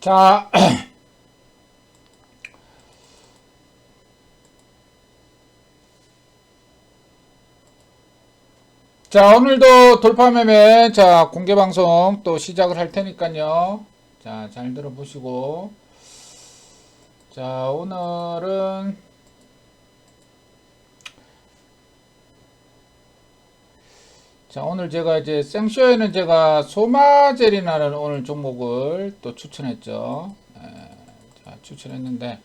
자, 자, 오늘도 돌파매매, 자, 공개방송 또 시작을 할 테니까요. 자, 잘 들어보시고. 자, 오늘은, 자, 오늘 제가 이제 생쇼에는 제가 소마젤이라는 오늘 종목을 또 추천했죠. 자, 추천했는데,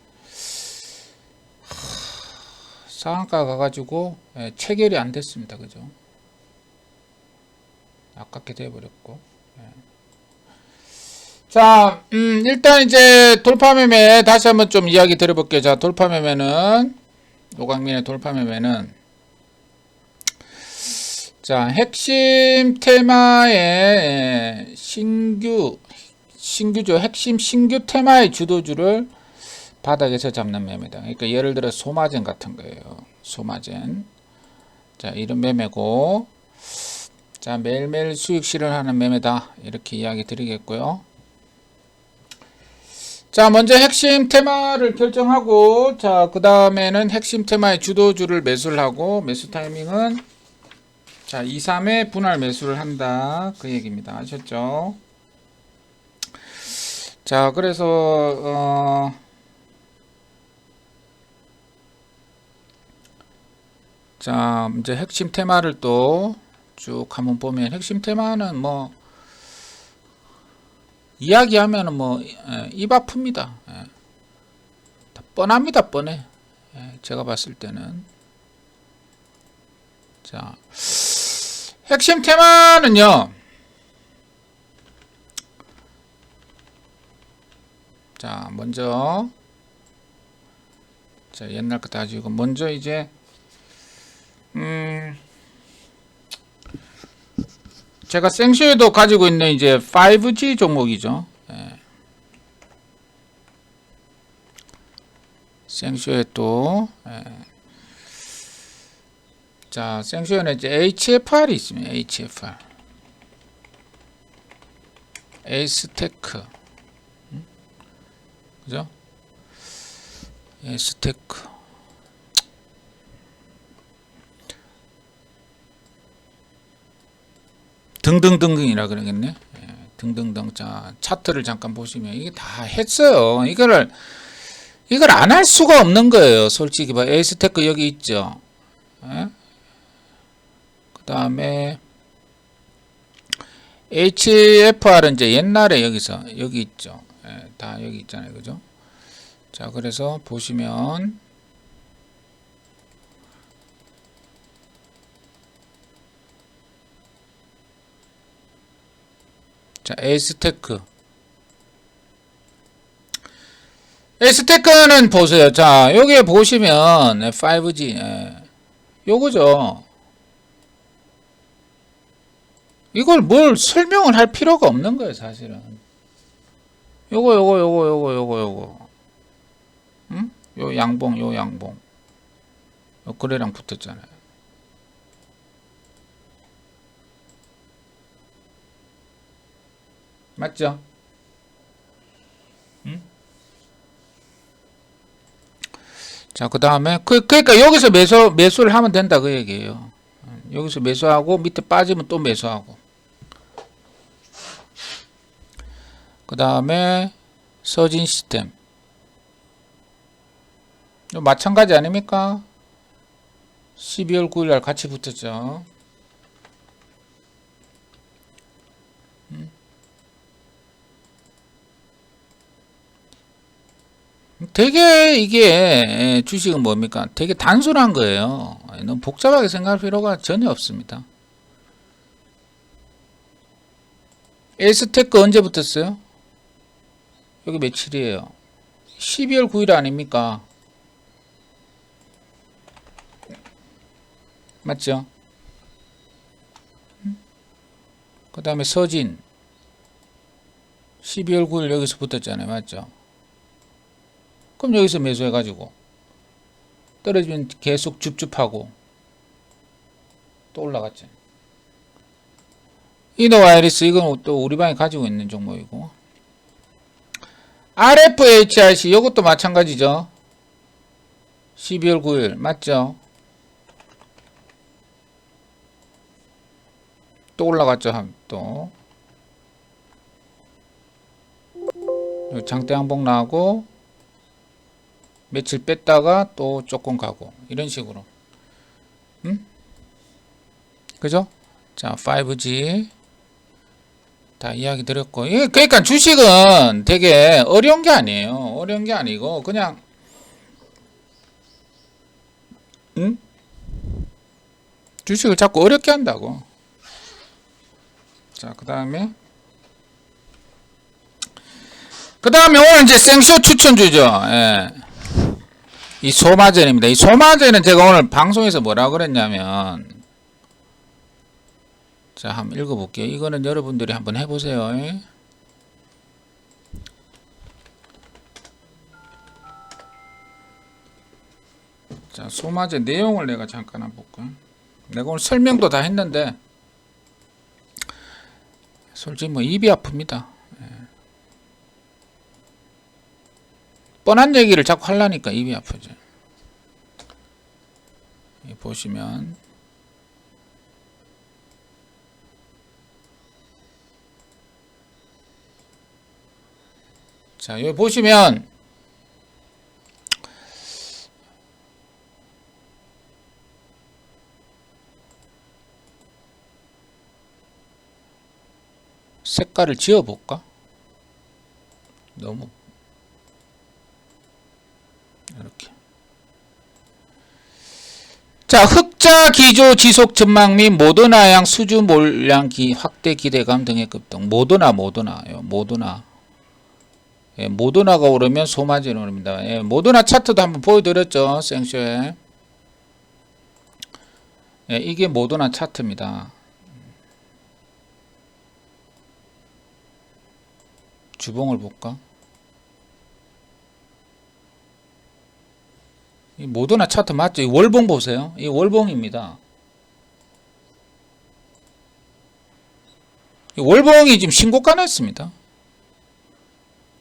상한가 가가지고, 체결이 안 됐습니다. 그죠? 아깝게 돼버렸고. 자, 일단 이제 돌파매매 다시 한번 좀 이야기 드려볼게요. 자, 돌파매매는, 노강민의 돌파매매는, 자, 핵심 테마의 신규죠. 핵심 신규 테마의 주도주를 바닥에서 잡는 매매다. 그러니까 예를 들어 소마젠 같은 거예요. 소마젠. 자, 이런 매매고, 자, 매일매일 수익 실현하는 매매다. 이렇게 이야기 드리겠고요. 자, 먼저 핵심 테마를 결정하고, 자, 그 다음에는 핵심 테마의 주도주를 매수를 하고, 매수 타이밍은, 자, 2, 3회 분할 매수를 한다. 그 얘기입니다. 아셨죠? 자, 그래서, 자, 이제 핵심 테마를 또 쭉 한번 보면, 핵심 테마는 뭐, 이야기하면은 뭐, 입 아픕니다. 다 뻔합니다, 뻔해. 제가 봤을 때는. 자, 핵심 테마는요, 자, 먼저, 자, 옛날 거 따지고, 먼저 이제, 제가 생쇼에도 가지고 있는 이제 5G 종목이죠. 생쇼에 또, 자, 생쇼에는 이제 HFR이 있습니다. HFR. 에이스테크. 그죠? 에이스테크. 등등등등이라 그러겠네. 등등등. 자, 차트를 잠깐 보시면 이게 다 했어요. 이걸 안 할 수가 없는 거예요. 솔직히 봐. 에이스테크 여기 있죠. 그 다음에 HFR은 이제 옛날에 여기서 여기 있죠. 다 여기 있잖아요. 그죠? 자, 그래서 보시면 자, 에이스테크는 보세요. 자, 여기에 보시면 5G 요거죠. 이걸 뭘 설명을 할 필요가 없는 거예요, 사실은. 요거. 응? 요 양봉. 요 거래량 붙었잖아요. 맞죠? 응? 자, 그 다음에, 그러니까 여기서 매수를 하면 된다, 그 얘기예요. 여기서 매수하고, 밑에 빠지면 또 매수하고. 그 다음에, 서진 시스템. 마찬가지 아닙니까? 12월 9일 날 같이 붙었죠. 되게 이게 주식은 뭡니까? 되게 단순한 거예요. 너무 복잡하게 생각할 필요가 전혀 없습니다. 에이스테크 언제 붙었어요? 여기 며칠이에요? 12월 9일 아닙니까? 맞죠? 그 다음에 서진 12월 9일 여기서 붙었잖아요. 맞죠? 그럼 여기서 매수해가지고 떨어지면 계속 줍줍하고 또 올라갔죠. 이노와이리스 이건 또 우리 방에 가지고 있는 종목이고, RFHIC 이것도 마찬가지죠. 12월 9일 맞죠? 또 올라갔죠. 또 장대 항복 나고 며칠 뺐다가 또 조금 가고 이런 식으로. 그죠? 자, 5G 다 이야기 드렸고. 그러니까 주식은 되게 어려운 게 아니에요. 어려운 게 아니고 그냥 주식을 자꾸 어렵게 한다고. 자, 그 다음에 오늘 이제 생쇼 추천주죠. 예. 이 소마젠입니다. 이 소마젠은 제가 오늘 방송에서 뭐라고 그랬냐면, 자, 한번 읽어볼게요. 이거는 여러분들이 한번 해보세요. 예. 자, 소마젠 내용을 내가 잠깐 한번 볼까요? 내가 오늘 설명도 다 했는데, 솔직히 뭐 입이 아픕니다. 예. 뻔한 얘기를 자꾸 하려니까 입이 아프죠. 보시면 자, 여기 보시면 색깔을 지워볼까? 너무 이렇게. 자, 흑자 기조 지속 전망 및 모더나양 수주 몰량 확대 기대감 등의 급등. 모더나요. 예, 모더나가 오르면 소마젠 오릅니다. 예, 모더나 차트도 한번 보여드렸죠. 생쇼에. 예, 이게 모더나 차트입니다. 주봉을 볼까? 이 모더나 차트 맞죠? 이 월봉 보세요. 이 월봉입니다. 이 월봉이 지금 신고가 냈습니다.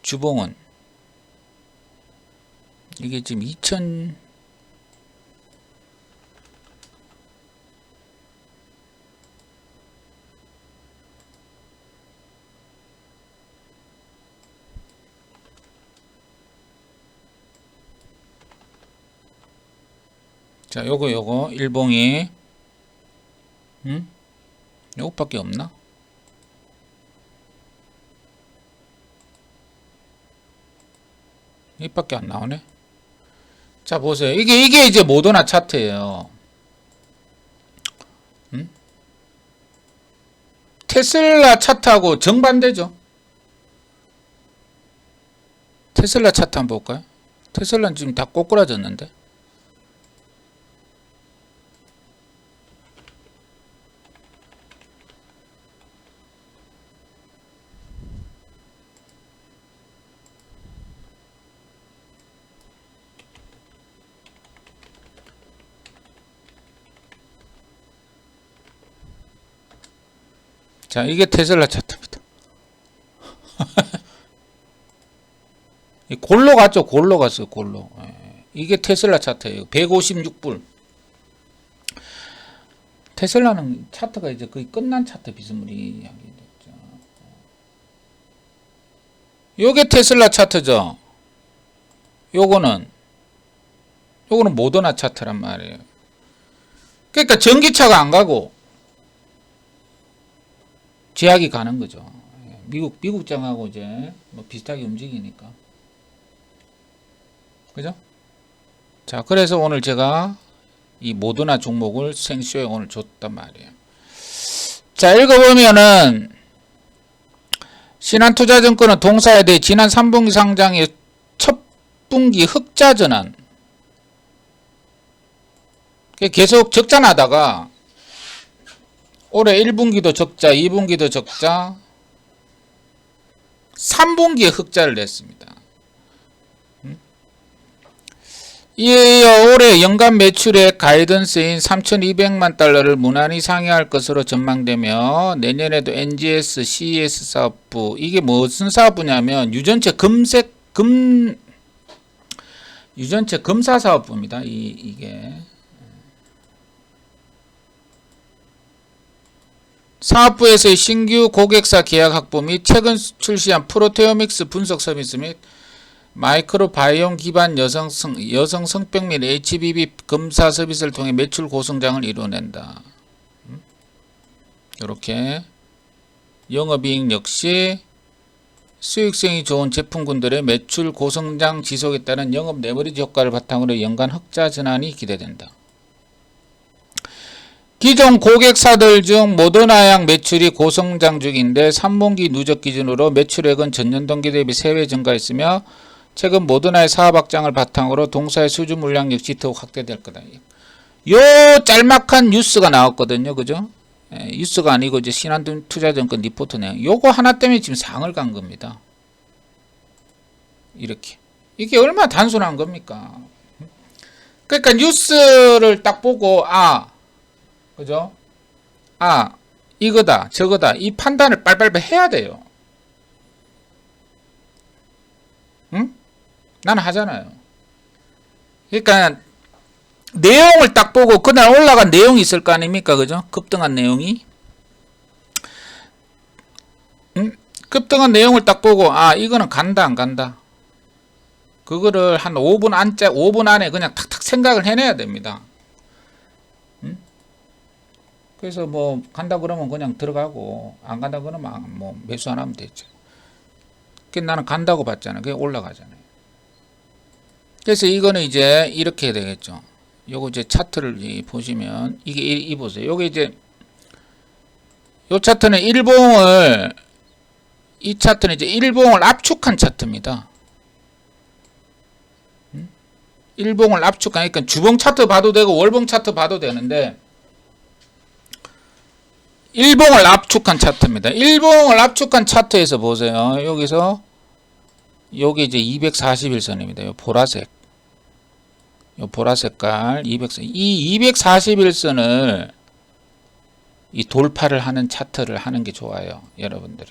주봉은 이게 지금 2000 자, 요거 일봉이 요것밖에 없나? 이밖에 안 나오네. 자, 보세요. 이게 이제 모더나 차트예요. 테슬라 차트하고 정반대죠. 테슬라 차트 한번 볼까요? 테슬라는 지금 다 꼬꾸라졌는데. 자, 이게 테슬라 차트입니다. 골로 갔죠. 골로 갔어요. 골로. 이게 테슬라 차트예요. 156불. 테슬라는 차트가 이제 거의 끝난 차트 비스무리 하게 됐죠. 요게 테슬라 차트죠. 요거는 모더나 차트란 말이에요. 그러니까 전기차가 안 가고 제약이 가는 거죠. 미국장하고 이제 뭐 비슷하게 움직이니까. 그죠? 자, 그래서 오늘 제가 이 모더나 종목을 생쇼에 오늘 줬단 말이에요. 자, 읽어보면은 신한투자증권은 동사에 대해 지난 3분기 상장의 첫 분기 흑자 전환. 계속 적자 나다가 올해 1분기도 적자, 2분기도 적자, 3분기에 흑자를 냈습니다. 이어 올해 연간 매출의 가이던스인 3,200만 달러를 무난히 상회할 것으로 전망되며 내년에도 NGS, CES 사업부, 이게 무슨 사업부냐면 유전체 검색 유전체 검사사업부입니다. 이게 사업부에서의 신규 고객사 계약 확보 및 최근 출시한 프로테오믹스 분석 서비스 및 마이크로바이옴 기반 여성 성병 및 HBV 검사 서비스를 통해 매출 고성장을 이뤄낸다. 이렇게 영업이익 역시 수익성이 좋은 제품군들의 매출 고성장 지속에 따른 영업 레버리지 효과를 바탕으로 연간 흑자 전환이 기대된다. 기존 고객사들 중 모더나약 매출이 고성장 중인데 3분기 누적 기준으로 매출액은 전년 동기 대비 3배 증가했으며 최근 모더나의 사업 확장을 바탕으로 동사의 수주 물량 역시 더욱 확대될 거다. 요 짤막한 뉴스가 나왔거든요. 그죠? 뉴스가 아니고 이제 신한투자증권 리포트 내용. 요거 하나 때문에 지금 상을 간 겁니다. 이렇게. 이게 얼마나 단순한 겁니까? 그러니까 뉴스를 딱 보고 그죠? 이거다 저거다 이 판단을 빨빨빨 해야 돼요. 응? 나는 하잖아요. 그러니까 내용을 딱 보고 그날 올라간 내용이 있을 거 아닙니까? 그죠? 급등한 내용이. 급등한 내용을 딱 보고 이거는 간다 안 간다. 그거를 한 5분 안에 그냥 탁탁 생각을 해내야 됩니다. 그래서 뭐 간다 그러면 그냥 들어가고 안 간다 그러면 뭐 매수 안 하면 되죠. 나는 간다고 봤잖아요. 그게 올라가잖아요. 그래서 이거는 이제 이렇게 해야 되겠죠. 요거 이제 차트를 보시면 이게 이 보세요. 요게 이제 요 차트는 이 차트는 이제 일봉을 압축한 차트입니다. 일봉을 압축한, 그러니까 주봉 차트 봐도 되고 월봉 차트 봐도 되는데 일봉을 압축한 차트입니다. 일봉을 압축한 차트에서 보세요. 여기서 요게 이제 241선입니다. 요 보라색. 요 보라색깔 240. 이 241선을 이 돌파를 하는 차트를 하는 게 좋아요. 여러분들이.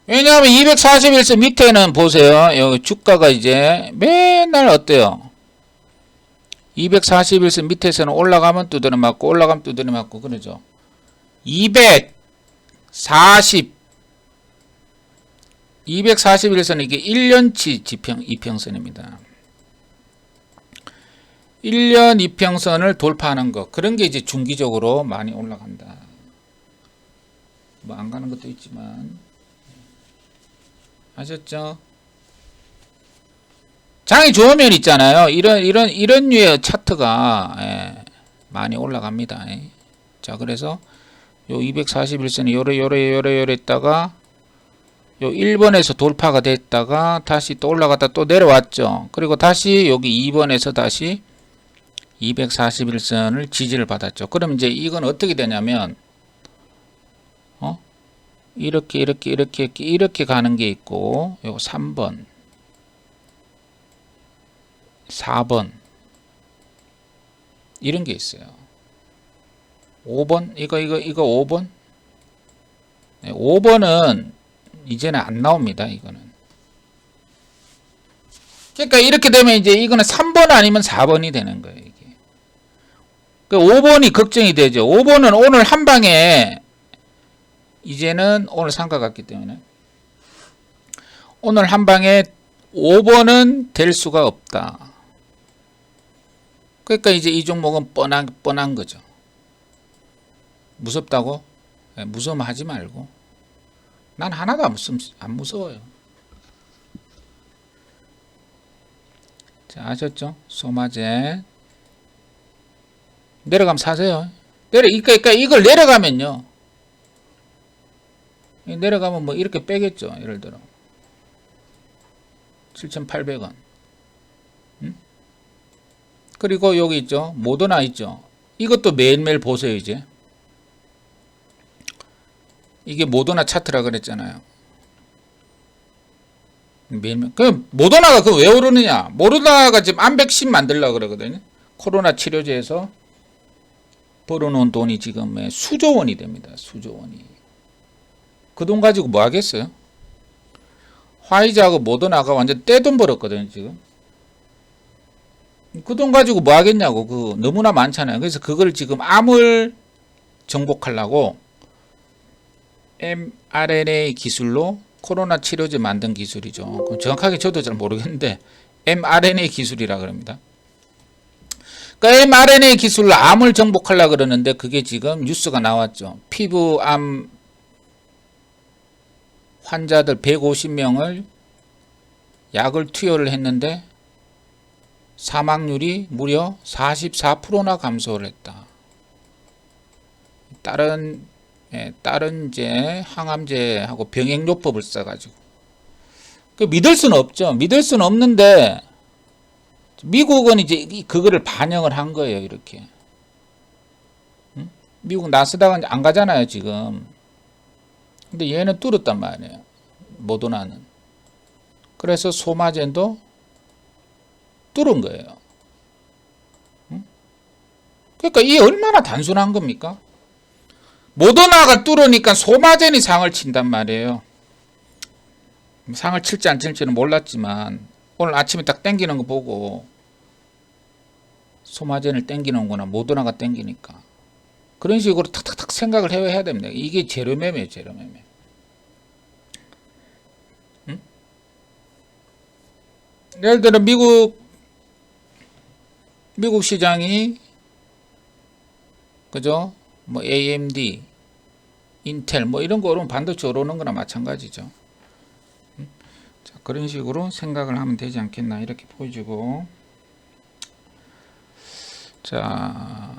왜냐하면 241선 밑에는 보세요. 여기 주가가 이제 맨날 어때요? 241선 밑에서는 올라가면 두드려 맞고 올라가면 두드려 맞고 그러죠. 241선은 이게 1년치 이평선입니다. 1년 이평선을 돌파하는 거. 그런 게 이제 중기적으로 많이 올라간다. 뭐 안 가는 것도 있지만. 아셨죠? 장이 좋으면 있잖아요. 이런 류의 차트가 많이 올라갑니다. 자, 그래서 요 241선이 요래 있다가 요 1번에서 돌파가 됐다가 다시 또 올라갔다 또 내려왔죠. 그리고 다시 여기 2번에서 다시 241선을 지지를 받았죠. 그럼 이제 이건 어떻게 되냐면 이렇게 가는 게 있고 요 3번 4번 이런 게 있어요. 5번 이거 5번 5번은 이제는 안 나옵니다. 이거는. 그러니까 이렇게 되면 이제 이거는 3번 아니면 4번이 되는 거예요. 이게. 그 5번이 걱정이 되죠. 5번은 오늘 한 방에 이제는 오늘 상가 같기 때문에 오늘 한 방에 5번은 될 수가 없다. 그러니까 이제 이 종목은 뻔한 거죠. 무섭다고? 무서우면 하지 말고. 난 하나도 안 무서워요. 자, 아셨죠? 소마제 내려가면 사세요. 그러니까 이걸 내려가면요. 내려가면 뭐 이렇게 빼겠죠. 예를 들어 7,800원. 그리고 여기 있죠. 모더나 있죠. 이것도 매일매일 보세요. 이제 이게 모더나 차트라 그랬잖아요. 매일매일. 그 모더나가 왜 오르느냐? 모더나가 지금 암백신 만들려고 그러거든요. 코로나 치료제에서 벌어놓은 돈이 지금 수조 원이 됩니다. 수조 원이. 그 돈 가지고 뭐 하겠어요? 화이자하고 모더나가 완전 떼돈 벌었거든요, 지금. 그 돈 가지고 뭐 하겠냐고. 그 너무나 많잖아요. 그래서 그걸 지금 암을 정복하려고 mRNA 기술로 코로나 치료제 만든 기술이죠. 정확하게 저도 잘 모르겠는데 mRNA 기술이라 그럽니다. 그러니까 mRNA 기술로 암을 정복하려고 그러는데 그게 지금 뉴스가 나왔죠. 피부암 환자들 150명을 약을 투여를 했는데 사망률이 무려 44%나 감소를 했다. 다른 이제 항암제하고 병행요법을 써가지고 그 믿을 수는 없죠. 믿을 수는 없는데 미국은 이제 그거를 반영을 한 거예요. 이렇게 미국 나스닥은 안 가잖아요 지금. 근데 얘는 뚫었단 말이에요. 모더나는. 그래서 소마젠도 뚫은 거예요. 그러니까 이게 얼마나 단순한 겁니까? 모더나가 뚫으니까 소마젠이 상을 친단 말이에요. 상을 칠지 안 칠지는 몰랐지만 오늘 아침에 딱 땡기는 거 보고 소마젠을 땡기는구나. 모더나가 땡기니까. 그런 식으로 탁탁탁 생각을 해야 됩니다. 이게 재료매매예요. 재료매매. 예를 들어 미국 시장이 그죠? 뭐 AMD, 인텔 뭐 이런 거 오르면 반도체 오르는 거나 마찬가지죠. 자, 그런 식으로 생각을 하면 되지 않겠나 이렇게 보여주고. 자,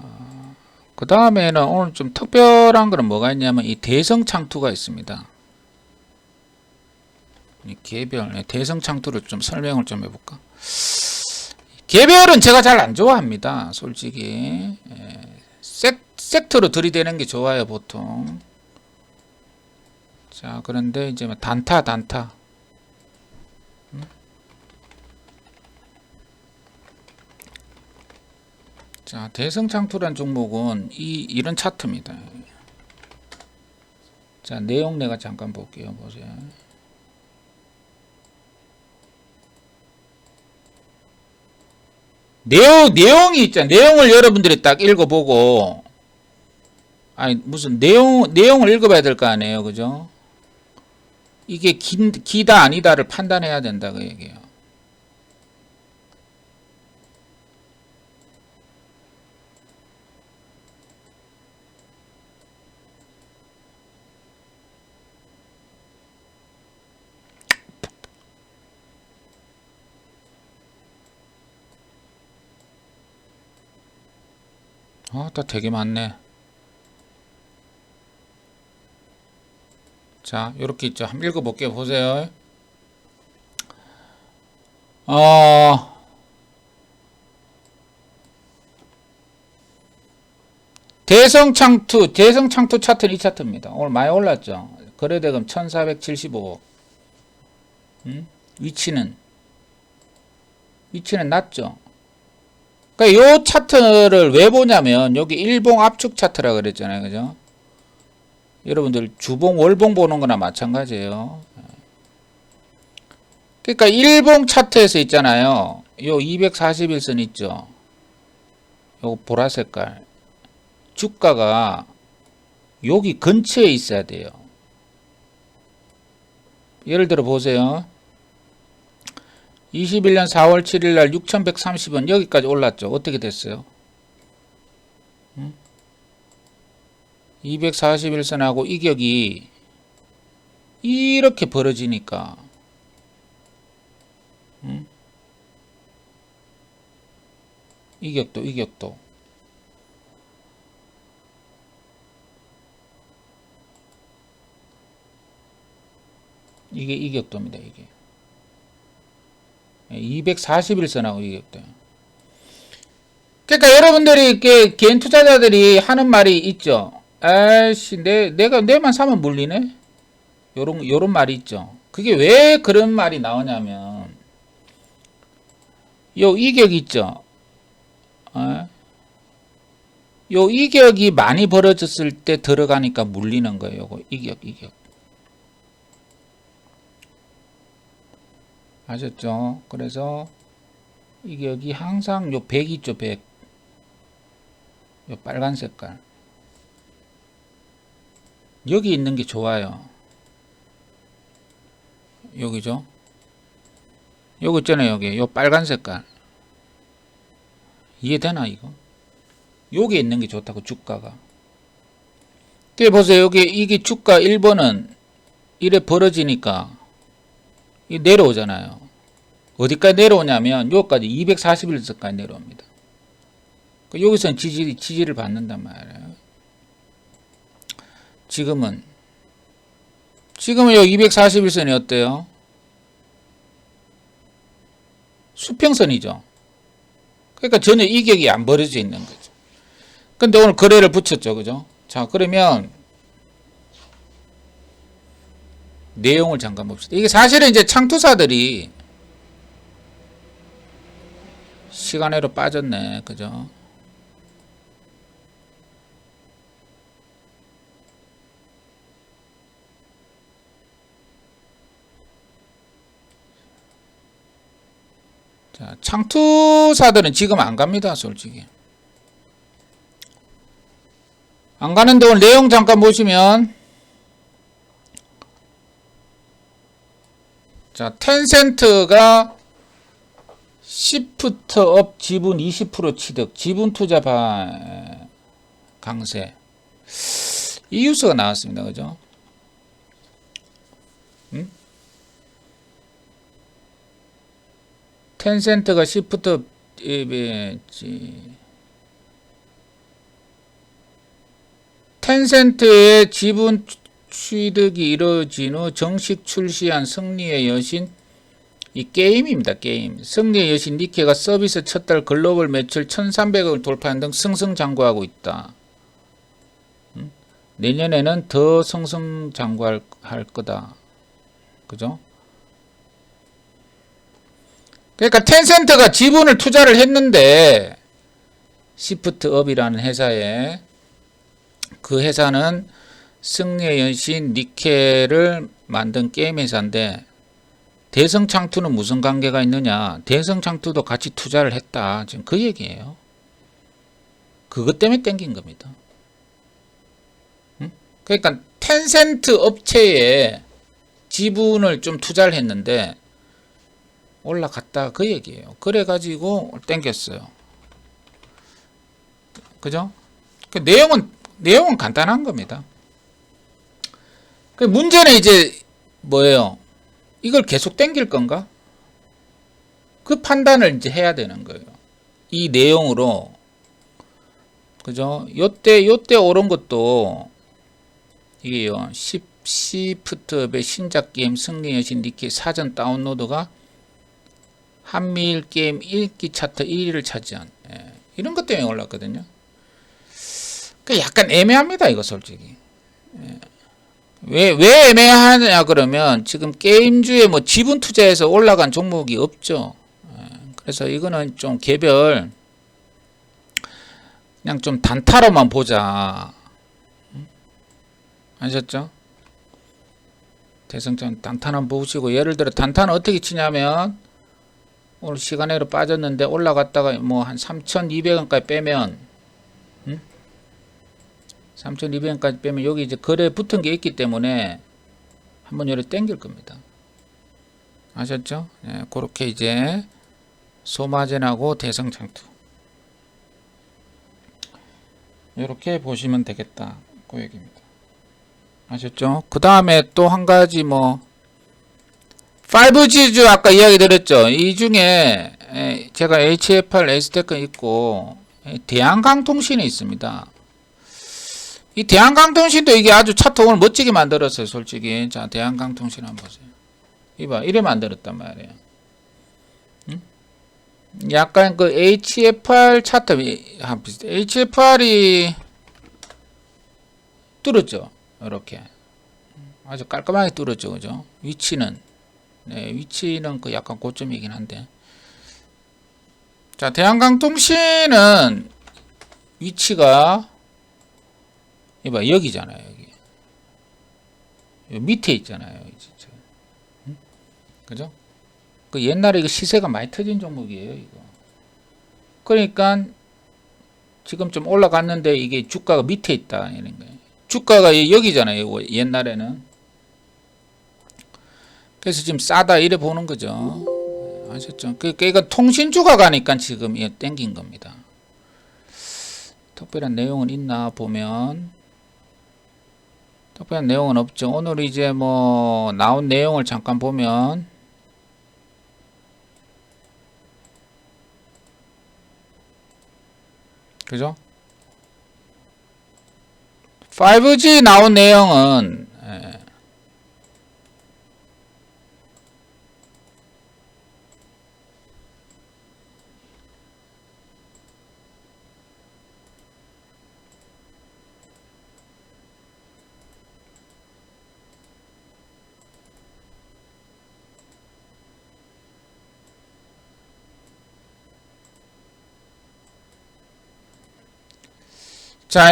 그 다음에는 오늘 좀 특별한 거는 뭐가 있냐면 이 대성창투가 있습니다. 이 개별 대성창투를 좀 설명을 좀 해볼까. 개별은 제가 잘 안 좋아합니다. 솔직히 섹터로 들이대는 게 좋아요 보통. 자, 그런데 이제 단타 자, 대성창투란 종목은 이런 차트입니다. 자, 내용 내가 잠깐 볼게요. 보세요. 내용이 있잖아요. 내용을 여러분들이 딱 읽어보고, 아니, 무슨 내용을 읽어봐야 될 거 아니에요. 그죠? 이게 기다 아니다를 판단해야 된다. 그 얘기예요. 다 되게 많네. 자, 요렇게 있죠. 한번 읽어볼게요. 보세요. 대성창투 차트는 이 차트입니다. 오늘 많이 올랐죠. 거래대금 1475억. 위치는 낮죠. 그러니까 요 차트를 왜 보냐면 여기 일봉 압축 차트라 그랬잖아요. 그죠? 여러분들 주봉 월봉 보는 거나 마찬가지예요. 그러니까 일봉 차트에서 있잖아요. 요 241선 있죠. 요 보라 색깔. 주가가 여기 근처에 있어야 돼요. 예를 들어 보세요. 21년 4월 7일 날 6130원 여기까지 올랐죠. 어떻게 됐어요? 241선하고 이격이 이렇게 벌어지니까 이격도 이게 이격도입니다. 이게 241선하고 이격도. 그러니까 여러분들이 이렇게 개인 투자자들이 하는 말이 있죠. 아이씨, 내만 사면 물리네? 요런 말이 있죠. 그게 왜 그런 말이 나오냐면, 요 이격 있죠. 요 이격이 많이 벌어졌을 때 들어가니까 물리는 거예요. 요거 이격. 아셨죠? 그래서 이게 여기 항상 요 100 있죠, 100. 요 빨간 색깔. 여기 있는 게 좋아요. 여기죠? 요거 있잖아요, 여기. 요 빨간 색깔. 이해되나, 이거? 여기 있는 게 좋다고, 주가가. 그 보세요. 여기, 이게 주가 1번은 이래 벌어지니까 이 내려오잖아요. 어디까지 내려오냐면, 여기까지 241선까지 내려옵니다. 여기서는 지지를 받는단 말이에요. 지금은 여기 241선이 어때요? 수평선이죠. 그러니까 전혀 이격이 안 벌어져 있는 거죠. 근데 오늘 거래를 붙였죠. 그죠? 자, 그러면 내용을 잠깐 봅시다. 이게 사실은 이제 창투사들이 시간으로 빠졌네. 그죠? 자, 창투사들은 지금 안 갑니다. 솔직히. 안 가는데 오늘 내용 잠깐 보시면, 자, 텐센트가 시프트 업 지분 20% 취득, 지분 투자 강세. 이 뉴스가 나왔습니다. 그죠? 텐센트가 시프트 텐센트의 지분 취득이 이루어진 후 정식 출시한 승리의 여신, 이 게임입니다. 게임. 승리의 여신 니케가 서비스 첫 달 글로벌 매출 1300억을 돌파한 등 승승장구하고 있다. 내년에는 더 승승장구할 거다. 그죠? 그러니까 텐센트가 지분을 투자를 했는데, 시프트업이라는 회사에, 그 회사는 승리의 여신 니케를 만든 게임 회사인데, 대성창투는 무슨 관계가 있느냐? 대성창투도 같이 투자를 했다. 지금 그 얘기예요. 그것 때문에 땡긴 겁니다. 그러니까 텐센트 업체에 지분을 좀 투자를 했는데 올라갔다 그 얘기예요. 그래가지고 땡겼어요. 그죠? 그 내용은 간단한 겁니다. 그 문제는 이제 뭐예요? 이걸 계속 땡길 건가? 그 판단을 이제 해야 되는 거예요. 이 내용으로. 그죠? 요때 오른 것도 이게요. 시프트업의 신작 게임 승리의 여신 니케 사전 다운로드가 한미일 게임 인기 차트 1위를 차지한, 이런 것 때문에 올랐거든요. 그 약간 애매합니다. 이거 솔직히. 왜 애매하냐 그러면 지금 게임주에 뭐 지분 투자해서 올라간 종목이 없죠. 그래서 이거는 좀 개별 그냥 좀 단타로만 보자. 아셨죠? 대성장 단타는 보시고, 예를 들어 단타는 어떻게 치냐면 오늘 시간으로 빠졌는데 올라갔다가 뭐 한 3,200원까지 빼면 3,200원까지 빼면 여기 이제 거래 붙은 게 있기 때문에 한번 요래 땡길 겁니다. 아셨죠? 네, 그렇게 이제 소마젠하고 대성창투 이렇게 보시면 되겠다. 그 얘기입니다. 아셨죠? 그 다음에 또 한 가지 뭐 5G주 아까 이야기 드렸죠. 이 중에 제가 HFR S테크 있고 대한강통신이 있습니다. 이 대한강통신도 이게 아주 차트 오늘 멋지게 만들었어요. 솔직히. 자, 대한강통신 한번 보세요. 이봐, 이래 만들었단 말이에요. 약간 그 HFR 차트 비슷해. HFR이 뚫었죠. 이렇게 아주 깔끔하게 뚫었죠. 그죠? 위치는 그 약간 고점이긴 한데, 자, 대한강통신은 위치가 이봐, 여기잖아요. 여기 밑에 있잖아요. 그죠? 그 옛날에 이거 시세가 많이 터진 종목이에요, 이거. 그러니까 지금 좀 올라갔는데 이게 주가가 밑에 있다 이런 거예요. 주가가 여기잖아요, 옛날에는. 그래서 지금 싸다 이래 보는 거죠. 아셨죠? 그러니까 이건 통신주가 가니까 지금 땡긴 겁니다. 특별한 내용은 있나 보면 특별한 내용은 없죠. 오늘 이제 뭐 나온 내용을 잠깐 보면 그죠? 5G 나온 내용은 자,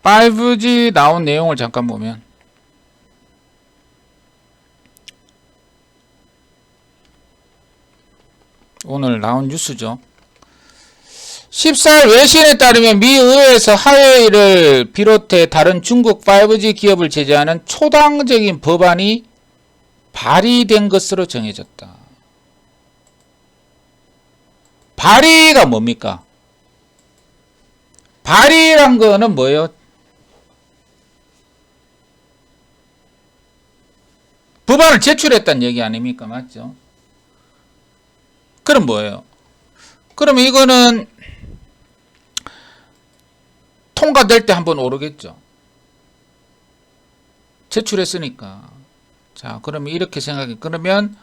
5G 나온 내용을 잠깐 보면 오늘 나온 뉴스죠. 14일 외신에 따르면 미 의회에서 화웨이를 비롯해 다른 중국 5G 기업을 제재하는 초당적인 법안이 발의된 것으로 정해졌다. 발의가 뭡니까? 발의란 거는 뭐예요? 법안을 제출했다는 얘기 아닙니까? 맞죠? 그럼 뭐예요? 그러면 이거는 통과될 때 한번 오르겠죠. 제출했으니까. 자, 그러면 이렇게 생각해. 그러면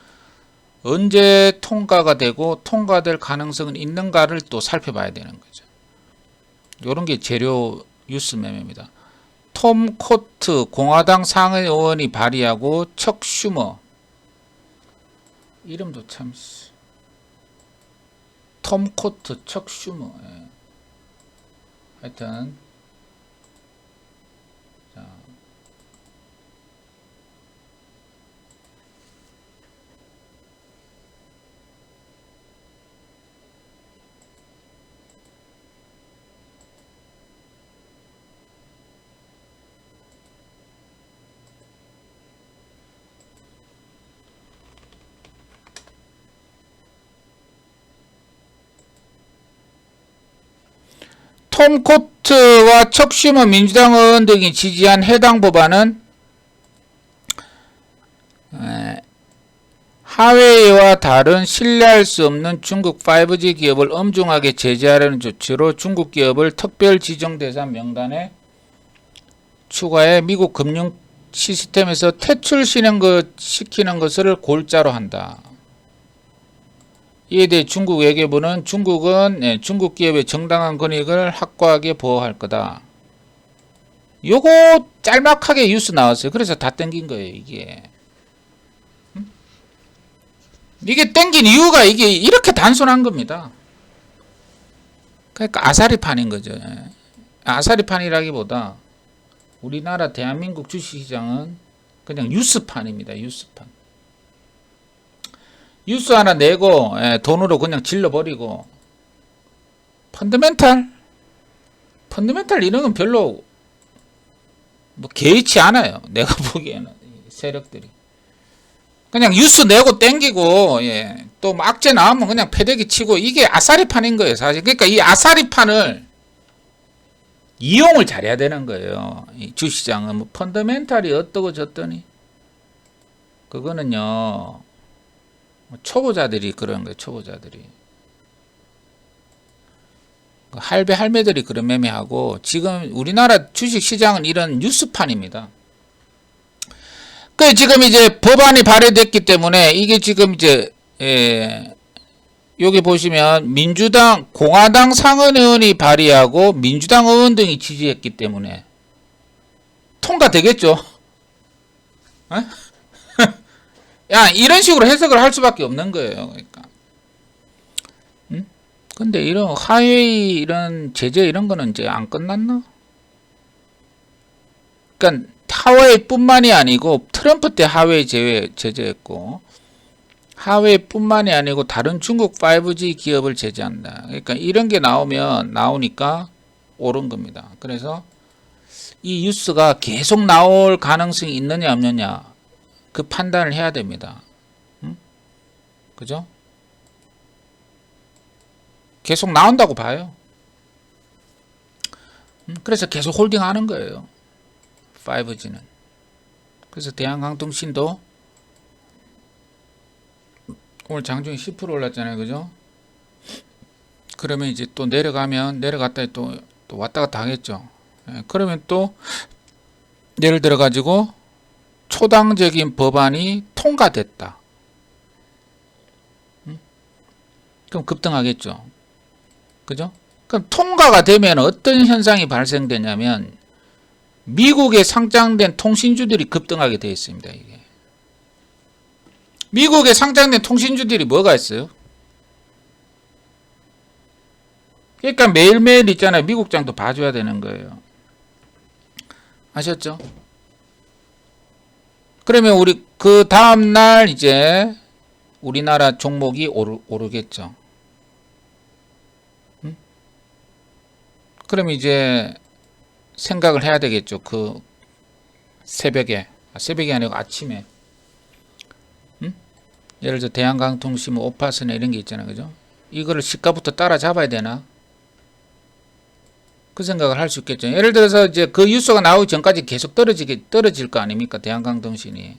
언제 통과가 되고 통과될 가능성은 있는가를 또 살펴봐야 되는 거죠. 이런 게 재료 뉴스 매매입니다. 톰 코트 공화당 상원의원이 발의하고 척 슈머 이름도 참 톰 코트 척 슈머 하여튼 자. 톰 코트와 척 슈머 민주당 의원 등이 지지한 해당 법안은 화웨이와 다른 신뢰할 수 없는 중국 5G 기업을 엄중하게 제재하려는 조치로 중국 기업을 특별 지정 대상 명단에 추가해 미국 금융 시스템에서 퇴출시키는 것을 골자로 한다. 이에 대해 중국 외교부는 중국은 중국 기업의 정당한 권익을 확고하게 보호할 거다. 요거 짤막하게 뉴스 나왔어요. 그래서 다 땡긴 거예요, 이게. 이게 땡긴 이유가 이게 이렇게 단순한 겁니다. 그러니까 아사리판인 거죠. 아사리판이라기보다 우리나라 대한민국 주식시장은 그냥 뉴스판입니다. 뉴스판. 뉴스 하나 내고 돈으로 그냥 질러버리고 펀더멘탈 이런 건 별로 뭐 개의치 않아요. 내가 보기에는 세력들이 그냥 뉴스 내고 땡기고 또 뭐 악재 나오면 그냥 패대기 치고 이게 아사리판인 거예요, 사실. 그러니까 이 아사리판을 이용을 잘해야 되는 거예요. 이 주시장은 뭐 펀더멘탈이 어떠고 저떠니 그거는요. 초보자들이 그런 거예요. 초보자들이. 할배들이 그런 매매하고 지금 우리나라 주식시장은 이런 뉴스판입니다. 그 지금 이제 법안이 발의됐기 때문에 이게 지금 이제 여기 보시면 민주당 공화당 상원의원이 발의하고 민주당 의원 등이 지지했기 때문에 통과되겠죠. 야, 이런 식으로 해석을 할 수밖에 없는 거예요. 그러니까. 근데 이런 화웨이 이런 제재 이런 거는 이제 안 끝났나? 그러니까 하웨이뿐만이 아니고 트럼프 때 하웨이 제재했고 하웨이뿐만이 아니고 다른 중국 5G 기업을 제재한다. 그러니까 이런 게 나오니까 오른 겁니다. 그래서 이 뉴스가 계속 나올 가능성이 있느냐 없느냐 그 판단을 해야 됩니다. 그죠? 계속 나온다고 봐요. 그래서 계속 홀딩하는 거예요. 5G는. 그래서 대한항통신도 오늘 장중에 10% 올랐잖아요. 그죠? 그러면 이제 또 내려갔다 또 왔다 갔다 하겠죠. 그러면 또 예를 들어 가지고 초당적인 법안이 통과됐다. 그럼 급등하겠죠. 그죠? 그럼 통과가 되면 어떤 현상이 발생되냐면 미국에 상장된 통신주들이 급등하게 되어 있습니다. 이게. 미국에 상장된 통신주들이 뭐가 있어요? 그러니까 매일매일 있잖아요. 미국장도 봐줘야 되는 거예요. 아셨죠? 그러면 우리 그 다음날 이제 우리나라 종목이 오르겠죠. 그럼 이제 생각을 해야 되겠죠. 그 새벽이 아니고 아침에. 예를 들어 대한강통신, 오파스나 이런 게 있잖아요. 그죠? 이거를 시가부터 따라잡아야 되나? 그 생각을 할 수 있겠죠. 예를 들어서 이제 그 뉴스가 나오기 전까지 계속 떨어질 거 아닙니까? 대한강통신이.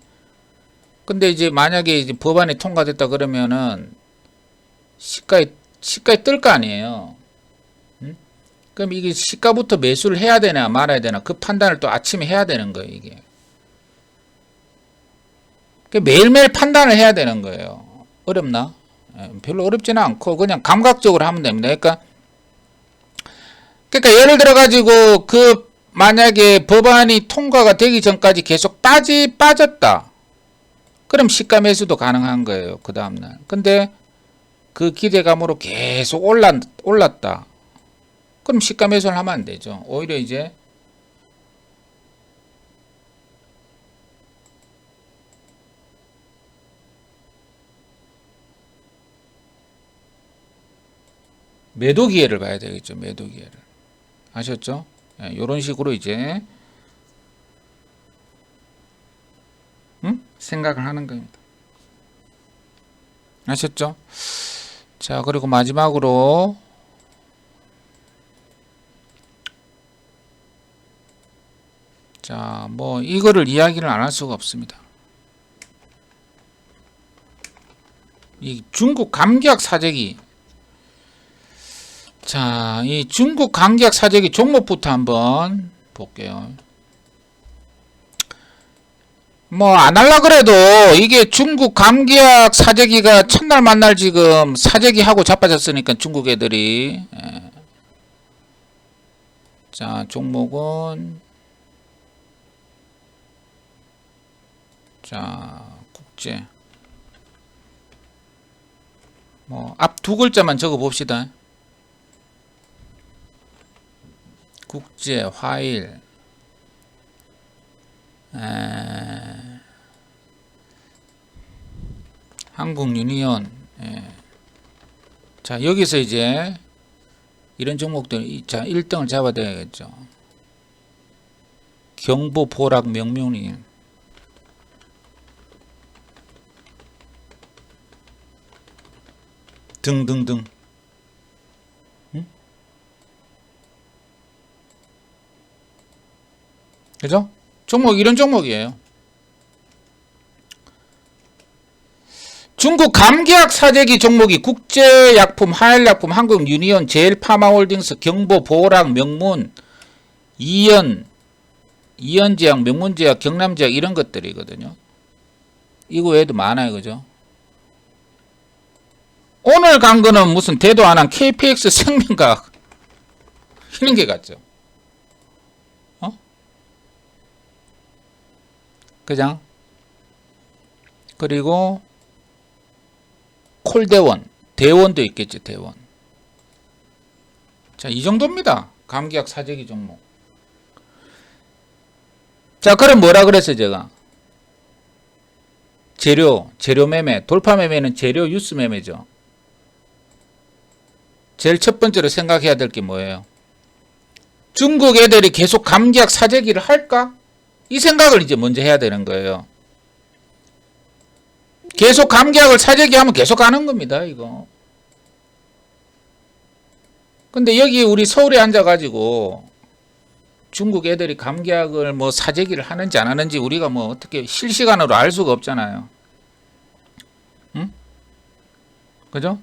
근데 이제 만약에 이제 법안이 통과됐다 그러면은 시가에 뜰 거 아니에요. 그럼 이게 시가부터 매수를 해야 되나 말아야 되나 그 판단을 또 아침에 해야 되는 거예요. 이게. 매일매일 판단을 해야 되는 거예요. 어렵나? 별로 어렵지는 않고 그냥 감각적으로 하면 됩니다. 그러니까 예를 들어 가지고 그 만약에 법안이 통과가 되기 전까지 계속 빠졌다. 그럼 시가 매수도 가능한 거예요. 그 다음날. 근데 그 기대감으로 계속 올랐다. 그럼 시가 매수를 하면 안 되죠. 오히려 이제 매도 기회를 봐야 되겠죠. 매도 기회를. 아셨죠? 이런 식으로 이제 생각을 하는 겁니다. 아셨죠? 자, 그리고 마지막으로 자, 뭐 이거를 이야기를 안 할 수가 없습니다. 이 중국 감기약 사재기. 자, 이 중국 감기약 사재기 종목부터 한번 볼게요. 뭐 안 할라 그래도 이게 중국 감기약 사재기가 첫날 만날 지금 사재기 하고 자빠졌으니까 중국 애들이. 자, 종목은 자, 국제. 뭐 앞 두 글자만 적어 봅시다. 국제, 화일, 한국 유니온. 자, 여기서 이제 이런 종목들, 자, 1등을 잡아야 되겠죠. 경보, 보락, 명륜이. 등등등. 그죠? 종목, 이런 종목이에요. 중국 감기약 사재기 종목이 국제약품, 하일약품, 한국 유니온, 제일파마홀딩스, 경보, 보락, 명문, 이연제약, 명문제약, 경남제약 이런 것들이거든요. 이거 외에도 많아요. 그죠? 오늘 간 거는 무슨 대도 안 한 KPX 생명과학 이런 게 같죠. 그냥 그리고 콜대원, 대원도 있겠지. 대원. 자, 이 정도입니다. 감기약 사재기 종목. 자, 그럼 뭐라 그랬어요, 제가? 재료 매매. 돌파 매매는 재료 유스 매매죠. 제일 첫 번째로 생각해야 될 게 뭐예요? 중국 애들이 계속 감기약 사재기를 할까? 이 생각을 이제 먼저 해야 되는 거예요. 계속 감기약을 사재기 하면 계속 가는 겁니다, 이거. 근데 여기 우리 서울에 앉아가지고 중국 애들이 감기약을 뭐 사재기를 하는지 안 하는지 우리가 뭐 어떻게 실시간으로 알 수가 없잖아요. 응? 그죠?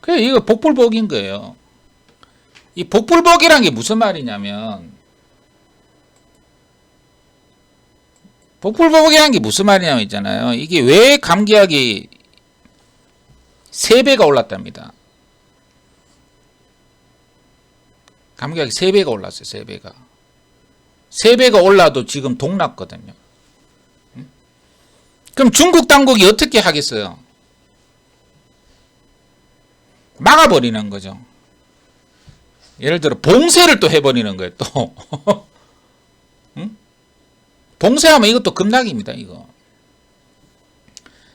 그래, 이거 복불복인 거예요. 이 복불복이란 게 무슨 말이냐면, 복불복이란 게 무슨 말이냐면 있잖아요. 이게 왜 감기약이 3배가 올랐답니다. 감기약이 3배가 올랐어요. 3배가. 3배가 올라도 지금 동났거든요. 그럼 중국 당국이 어떻게 하겠어요? 막아버리는 거죠. 예를 들어 봉쇄를 또 해버리는 거예요. 또 응? 봉쇄하면 이것도 급락입니다. 이거.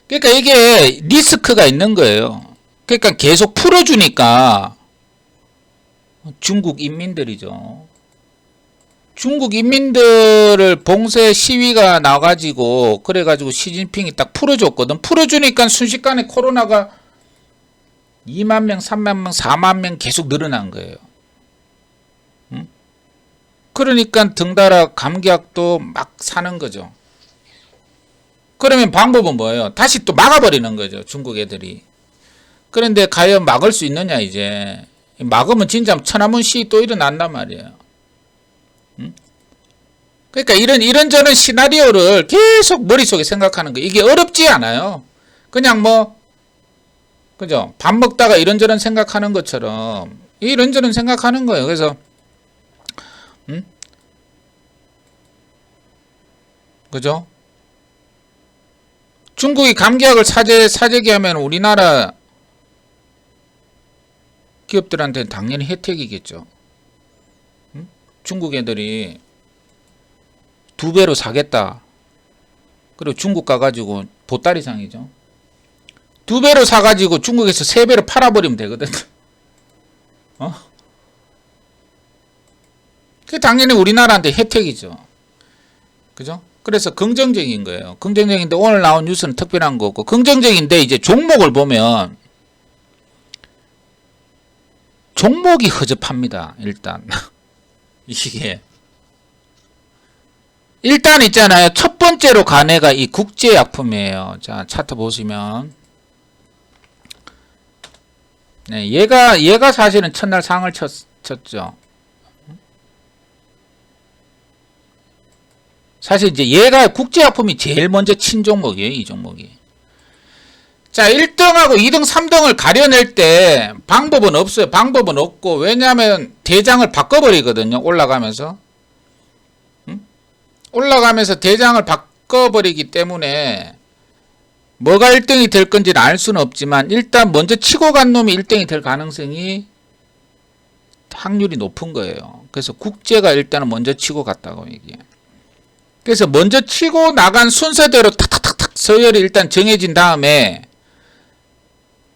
그러니까 이게 리스크가 있는 거예요. 그러니까 계속 풀어주니까 중국 인민들이죠. 중국 인민들을 봉쇄 시위가 나가지고 그래가지고 시진핑이 딱 풀어줬거든. 풀어주니까 순식간에 코로나가 2만 명, 3만 명, 4만 명 계속 늘어난 거예요. 응? 그러니까 덩달아 감기약도 막 사는 거죠. 그러면 방법은 뭐예요? 다시 또 막아버리는 거죠. 중국 애들이. 그런데 과연 막을 수 있느냐 이제. 막으면 진짜 천하문 시 또 일어난단 말이에요. 응? 그러니까 이런저런 시나리오를 계속 머릿속에 생각하는 거예요. 이게 어렵지 않아요. 그냥 뭐 그죠? 밥 먹다가 이런저런 생각하는 것처럼 이런저런 생각하는 거예요. 그래서 그죠? 중국이 감기약을 사재기 하면 우리나라 기업들한테는 당연히 혜택이겠죠. 중국 애들이 2배로 사겠다. 그리고 중국 가가지고 보따리상이죠. 2배로 사가지고 중국에서 3배로 팔아버리면 되거든. 그게 당연히 우리나라한테 혜택이죠. 그죠? 그래서 긍정적인 거예요. 긍정적인데 오늘 나온 뉴스는 특별한 거고, 긍정적인데 이제 종목을 보면 종목이 허접합니다. 일단 이게 일단 있잖아요. 첫 번째로 간 애가 이 국제약품이에요. 자, 차트 보시면 네, 얘가 사실은 첫날 상을 쳤죠. 사실 이제 얘가 국제약품이 제일 먼저 친 종목이에요. 이 종목이. 자, 1등하고 2등, 3등을 가려낼 때 방법은 없어요. 방법은 없고, 왜냐하면 대장을 바꿔버리거든요. 올라가면서. 올라가면서 대장을 바꿔버리기 때문에 뭐가 1등이 될 건지는 알 수는 없지만 일단 먼저 치고 간 놈이 1등이 될 가능성이 확률이 높은 거예요. 그래서 국제가 일단은 먼저 치고 갔다고 얘기해요. 그래서 먼저 치고 나간 순서대로 탁탁탁탁 서열이 일단 정해진 다음에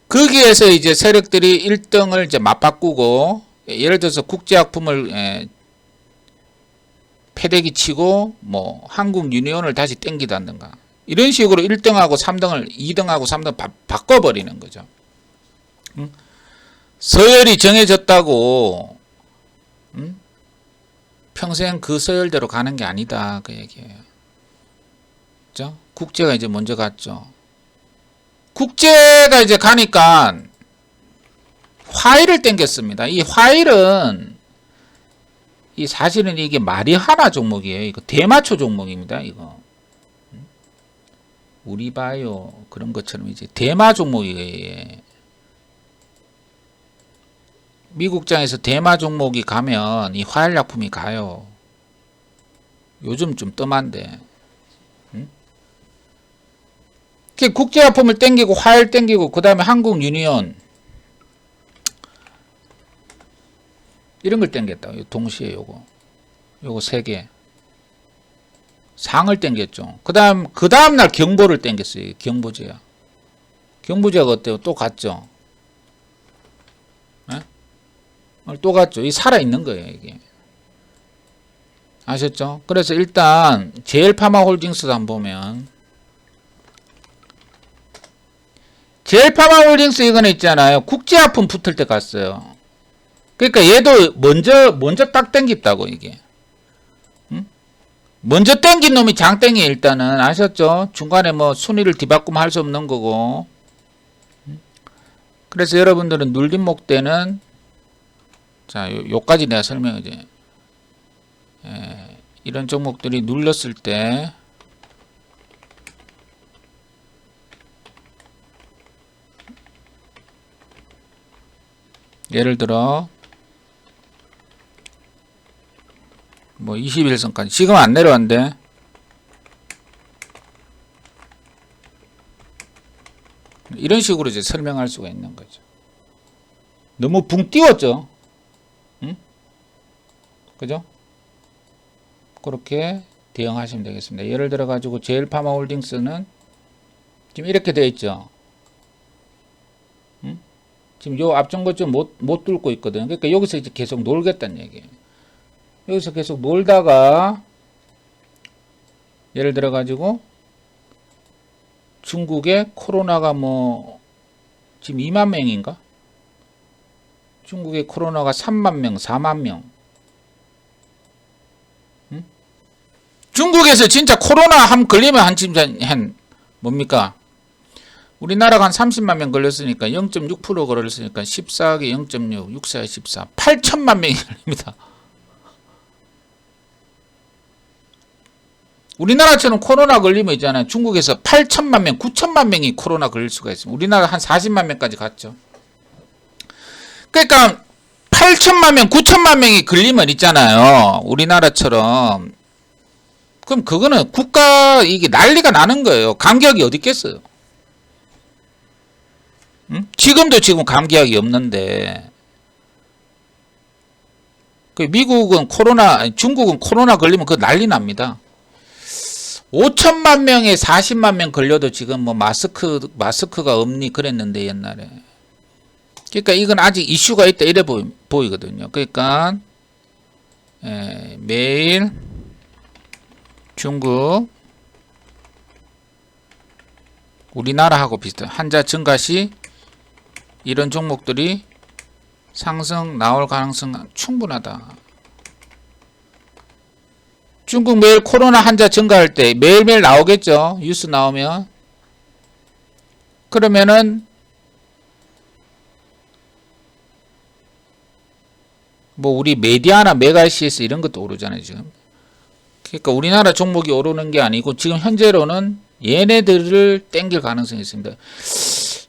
거기에서 이제 세력들이 1등을 이제 맞바꾸고, 예를 들어서 국제약품을 패대기 치고 뭐 한국 유니온을 다시 땡기다든가 이런 식으로 1등하고 3등을 2등하고 3등 바꿔버리는 거죠. 서열이 정해졌다고 평생 그 서열대로 가는 게 아니다 그 얘기예요. 그죠? 국제가 이제 먼저 갔죠. 국제가 이제 가니까 화일을 땡겼습니다. 이 화일은 사실은 이게 마리하나 종목이에요. 이거 대마초 종목입니다. 이거 우리바이오 그런 것처럼 이제 대마 종목이에요. 미국장에서 대마 종목이 가면 이 화일약품이 가요. 요즘 좀 뜸한데. 국제약품을 땡기고 화일 땡기고 그 다음에 한국 유니온 이런 걸 땡겼다. 동시에 요거 3개. 상을 땡겼죠. 그 다음 날 경보를 땡겼어요. 경보제약. 경보제약 어때요? 또 갔죠. 네? 또 갔죠. 이 살아있는 거예요, 이게. 아셨죠? 그래서 일단 제일파마홀딩스도 한번 보면 제일파마홀딩스 이거는 있잖아요. 국제하품 붙을 때 갔어요. 그러니까 얘도 먼저 딱 땡겼다고 이게. 응? 먼저 땡긴 놈이 장땡이 일단은 아셨죠? 중간에 뭐 순위를 뒤바꾸면 할 수 없는 거고. 그래서 여러분들은 눌림목 때는 자 요까지 내가 설명이지. 이런 종목들이 눌렸을 때 예를 들어 뭐 21선까지 지금 안 내려왔는데 이런 식으로 이제 설명할 수가 있는 거죠. 너무 붕 띄웠죠. 응? 그죠? 그렇게 대응하시면 되겠습니다. 예를 들어 가지고 제일파마홀딩스는 지금 이렇게 되어 있죠. 응? 지금 요 앞전 것 좀 못 뚫고 있거든요. 그러니까 여기서 이제 계속 놀겠다는 얘기예요. 여기서 계속 놀다가 예를 들어 가지고 중국에 코로나가 뭐 지금 2만 명인가? 중국에 코로나가 3만 명, 4만 명. 응? 중국에서 진짜 코로나 함 걸리면 한 뭡니까? 우리나라가 한 30만 명 걸렸으니까 0.6% 걸렸으니까 14개 0.6, 64에 14, 8천만 명이 걸립니다. 우리나라처럼 코로나 걸리면 있잖아요. 중국에서 8천만 명, 9천만 명이 코로나 걸릴 수가 있습니다. 우리나라 한 40만 명까지 갔죠. 그러니까 8천만 명, 9천만 명이 걸리면 있잖아요. 우리나라처럼. 그럼 그거는 국가 이게 난리가 나는 거예요. 감기약이 어디 있겠어요? 응? 지금 감기약이 없는데. 미국은 중국은 코로나 걸리면 그 난리 납니다. 5천만 명에 40만 명 걸려도 지금 뭐 마스크가 없니 그랬는데 옛날에. 그러니까 이건 아직 이슈가 있다 이래 보이거든요. 그러니까 매일 중국 우리나라하고 비슷한 환자 증가 시 이런 종목들이 상승 나올 가능성은 충분하다. 중국 매일 코로나 환자 증가할 때 매일매일 나오겠죠. 뉴스 나오면. 그러면은 뭐 우리 메디아나 메가CS 이런 것도 오르잖아요 지금. 그러니까 우리나라 종목이 오르는 게 아니고 지금 현재로는 얘네들을 땡길 가능성이 있습니다.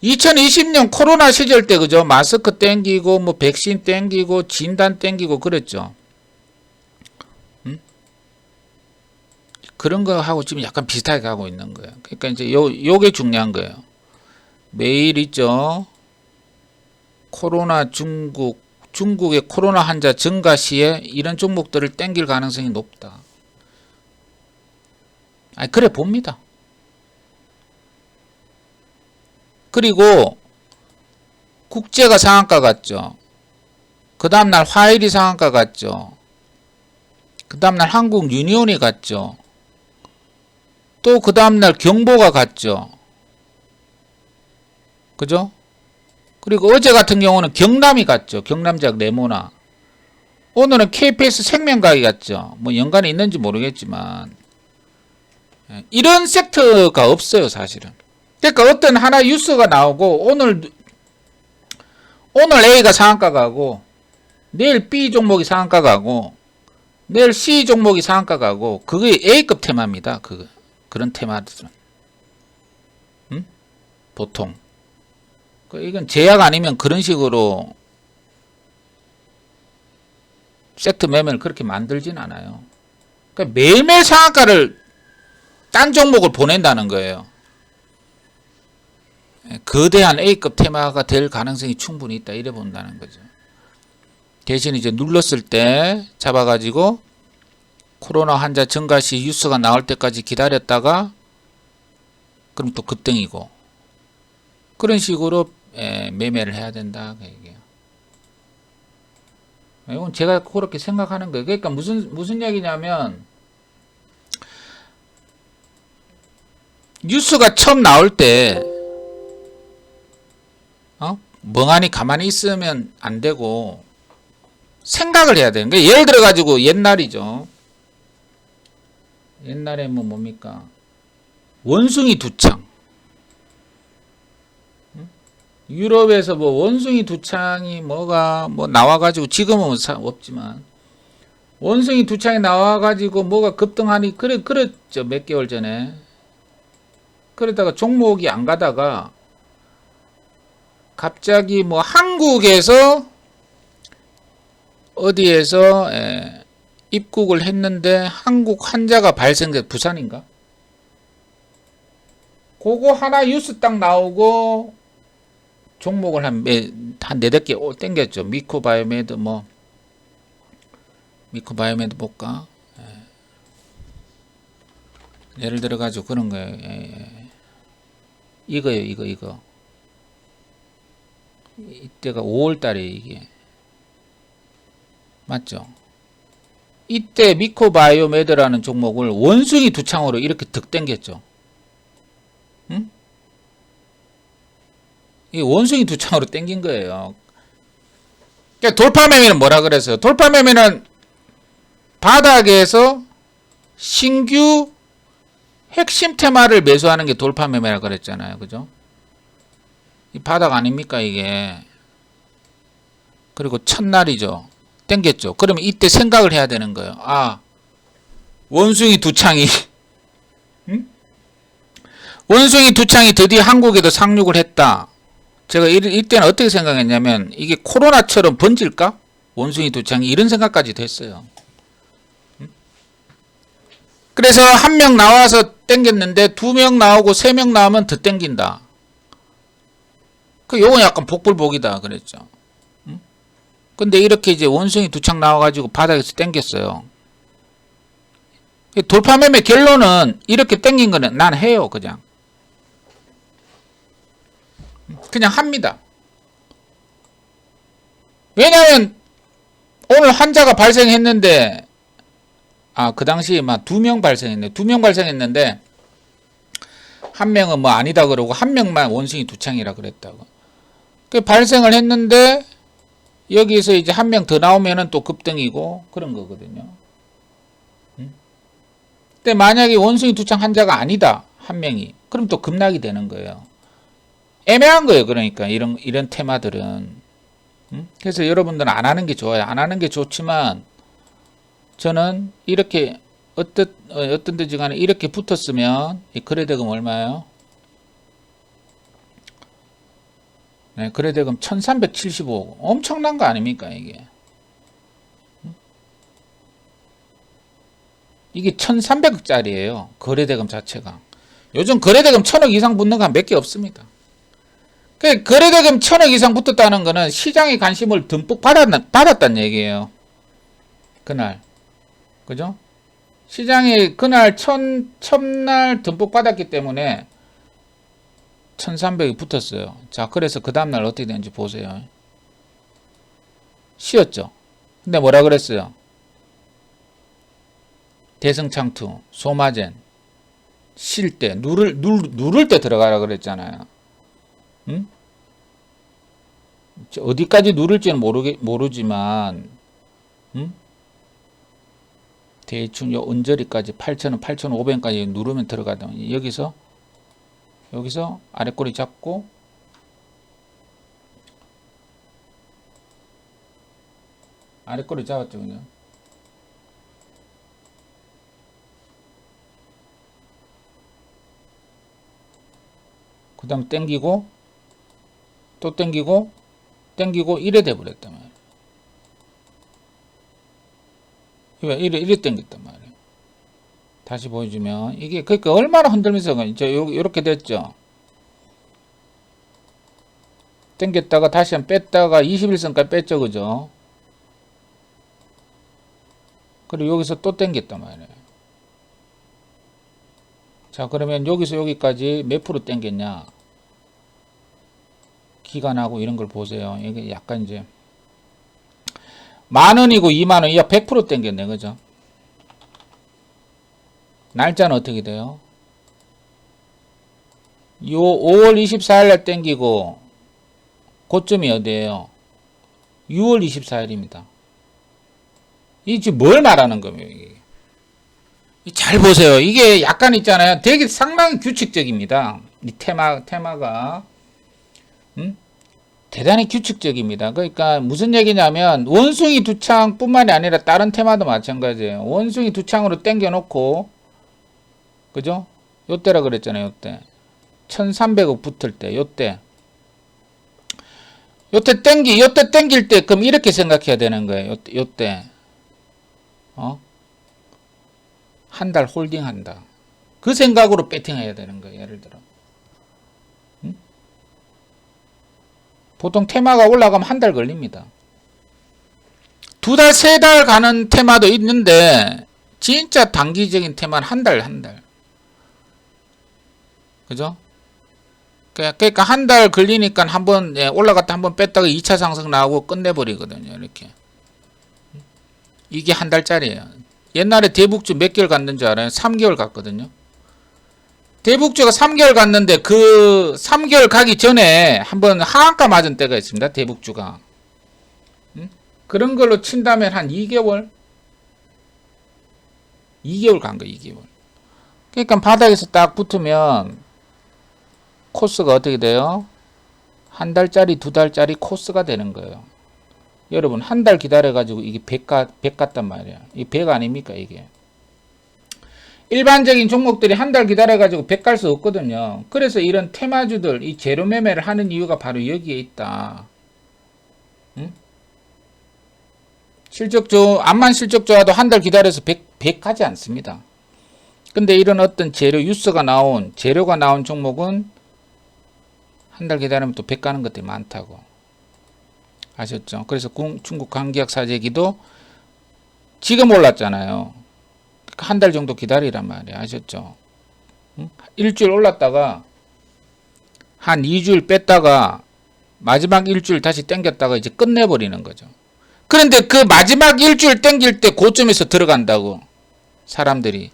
2020년 코로나 시절 때 그죠? 마스크 땡기고 뭐 백신 땡기고 진단 땡기고 그랬죠. 그런 거 하고 지금 약간 비슷하게 가고 있는 거예요. 그러니까 이제 요게 중요한 거예요. 매일 있죠. 코로나 중국의 코로나 환자 증가 시에 이런 종목들을 땡길 가능성이 높다. 그래 봅니다. 그리고 국제가 상한가 갔죠. 그 다음날 화일이 상한가 갔죠. 그 다음날 한국 유니온이 갔죠. 또 그 다음날 경보가 갔죠. 그죠? 그리고 어제 같은 경우는 경남이 갔죠. 경남제약 네모나. 오늘은 KPS 생명과학이 갔죠. 뭐 연관이 있는지 모르겠지만 이런 섹터가 없어요 사실은. 그러니까 어떤 하나 뉴스가 나오고 오늘 A가 상한가 가고 내일 B 종목이 상한가 가고 내일 C 종목이 상한가 가고 그게 A급 테마입니다. 그런 테마들은. 응? 보통. 이건 제약 아니면 그런 식으로 섹터 매매를 그렇게 만들진 않아요. 그러니까 매일매일 상한가를 딴 종목을 보낸다는 거예요. 거대한 A급 테마가 될 가능성이 충분히 있다 이래 본다는 거죠. 대신 이제 눌렀을 때 잡아가지고 코로나 환자 증가 시 뉴스가 나올 때까지 기다렸다가 그럼 또 급등이고 그런 식으로 매매를 해야 된다 그 얘기예요. 이건 제가 그렇게 생각하는 거예요. 그러니까 무슨 얘기냐면 뉴스가 처음 나올 때 멍하니 가만히 있으면 안 되고 생각을 해야 되는 거예요. 예를 들어 가지고 옛날이죠. 옛날에 뭡니까? 원숭이 두창. 유럽에서 뭐 원숭이 두창이 뭐가 뭐 나와가지고 지금은 없지만 원숭이 두창이 나와가지고 뭐가 급등하니 그랬죠. 몇 개월 전에. 그러다가 종목이 안 가다가 갑자기 뭐 한국에서 어디에서 입국을 했는데 한국 환자가 발생돼 부산인가? 그거 하나 뉴스 딱 나오고 종목을 한 4-5개 땡겼죠. 미코바이오메드 미코바이오메드 볼까? 예를 들어 가지고 그런 거예요. 이거요, 이거. 이때가 5월 달에 이게. 맞죠? 이때 미코바이오메드라는 종목을 원숭이 두창으로 이렇게 득 땡겼죠. 응? 이 원숭이 두창으로 땡긴 거예요. 그러니까 돌파매매는 뭐라 그랬어요? 돌파매매는 바닥에서 신규 핵심 테마를 매수하는 게 돌파매매라 그랬잖아요. 그죠? 이 바닥 아닙니까 이게. 그리고 첫날이죠. 땡겼죠. 그러면 이때 생각을 해야 되는 거예요. 아, 원숭이 두창이 응? 원숭이 두창이 드디어 한국에도 상륙을 했다. 제가 이때는 어떻게 생각했냐면 이게 코로나처럼 번질까? 원숭이 두창이 이런 생각까지도 했어요. 그래서 한 명 나와서 땡겼는데 2명 나오고 3명 나오면 더 땡긴다. 요건 약간 복불복이다 그랬죠. 근데 이렇게 이제 원숭이 두창 나와가지고 바닥에서 땡겼어요. 돌파매매 결론은 이렇게 땡긴 거는 난 해요. 그냥 합니다. 왜냐면 오늘 환자가 발생했는데 그 당시에 막 2명 발생했네. 2명 발생했는데 한 명은 뭐 아니다 그러고 한 명만 원숭이 두창이라 그랬다고. 그 발생을 했는데 여기서 이제 한 명 더 나오면은 또 급등이고 그런 거거든요. 근데 만약에 원숭이 두창 환자가 아니다 한 명이 그럼 또 급락이 되는 거예요. 애매한 거예요. 그러니까 이런 테마들은. 그래서 여러분들은 안 하는 게 좋아요. 안 하는 게 좋지만 저는 이렇게 어떤 데지 간에 이렇게 붙었으면 이 거래대금 얼마예요? 네, 거래대금 1375억. 엄청난 거 아닙니까 이게. 이게 1300억짜리예요. 거래대금 자체가. 요즘 거래대금 1000억 이상 붙는 거 몇 개 없습니다. 거래대금 1000억 이상 붙었다는 거는 시장의 관심을 듬뿍 받았다는 얘기예요. 그날. 그죠? 시장이 그날 첫날 듬뿍 받았기 때문에 1300이 붙었어요. 자, 그래서 그 다음날 어떻게 되는지 보세요. 쉬었죠? 근데 뭐라 그랬어요? 대성창투, 소마젠, 쉴 때, 누를 때 들어가라 그랬잖아요. 응? 어디까지 누를지는 모르지만, 응? 대충 요 언저리까지 8,000원, 8,500원까지 누르면 들어가다. 여기서 아래꼬리 잡고, 아래꼬리 잡았죠, 그냥. 그 다음 땡기고, 또 땡기고, 이래 돼버렸단 말이에요. 이래 땡겼단 말이에요. 다시 보여주면, 이게, 그러니까 얼마나 흔들면서, 이제 요렇게 됐죠. 땡겼다가 다시 한번 뺐다가 21선까지 뺐죠, 그죠? 그리고 여기서 또 땡겼단 말이에요. 자, 그러면 여기서 여기까지 몇 프로 땡겼냐? 기간하고 이런 걸 보세요. 이게 약간 이제 10,000원이고 20,000원, 야 100% 땡겼네, 그죠? 날짜는 어떻게 돼요? 요 5월 24일 날 땡기고 고점이 어디예요? 6월 24일입니다. 이 지금 뭘 말하는 거예요? 이게? 잘 보세요. 이게 약간 있잖아요. 되게 상당히 규칙적입니다. 이 테마가 대단히 규칙적입니다. 그러니까 무슨 얘기냐면 원숭이 두 창뿐만이 아니라 다른 테마도 마찬가지예요. 원숭이 두 창으로 땡겨 놓고, 그죠? 요때라 그랬잖아요. 요때 1300억 붙을 때, 요때 땡길 때 그럼 이렇게 생각해야 되는 거예요. 요때 한 달 홀딩한다. 그 생각으로 배팅해야 되는 거예요. 예를 들어 보통 테마가 올라가면 한 달 걸립니다. 2달, 3달 가는 테마도 있는데 진짜 단기적인 테마는 한 달. 그죠? 그러니까 한 달 걸리니까 한번 올라갔다 한번 뺐다가 2차 상승 나오고 끝내버리거든요. 이렇게. 이게 한 달짜리예요. 옛날에 대북주 몇 개월 갔는 줄 알아요? 3개월 갔거든요. 대북주가 3개월 갔는데 그 3개월 가기 전에 한번 하한가 맞은 때가 있습니다. 대북주가. 그런 걸로 친다면 한 2개월? 2개월 간 거예요. 2개월. 그러니까 바닥에서 딱 붙으면 코스가 어떻게 돼요? 한 달짜리, 2달짜리 코스가 되는 거예요. 여러분 한 달 기다려가지고 이게 100 같단 말이야. 이게 100 아닙니까 이게. 일반적인 종목들이 한 달 기다려가지고 100 갈 수 없거든요. 그래서 이런 테마주들 이 재료 매매를 하는 이유가 바로 여기에 있다. 암만 실적 좋아도 한 달 기다려서 100 가지 않습니다. 근데 이런 어떤 재료가 나온 종목은 한 달 기다리면 또 100 가는 것들이 많다고. 아셨죠? 그래서 중국 광기약 사재기도 지금 올랐잖아요. 한 달 정도 기다리란 말이에요. 아셨죠? 일주일 올랐다가 한 2주일 뺐다가 마지막 일주일 다시 땡겼다가 이제 끝내버리는 거죠. 그런데 그 마지막 일주일 땡길 때 고점에서 들어간다고 사람들이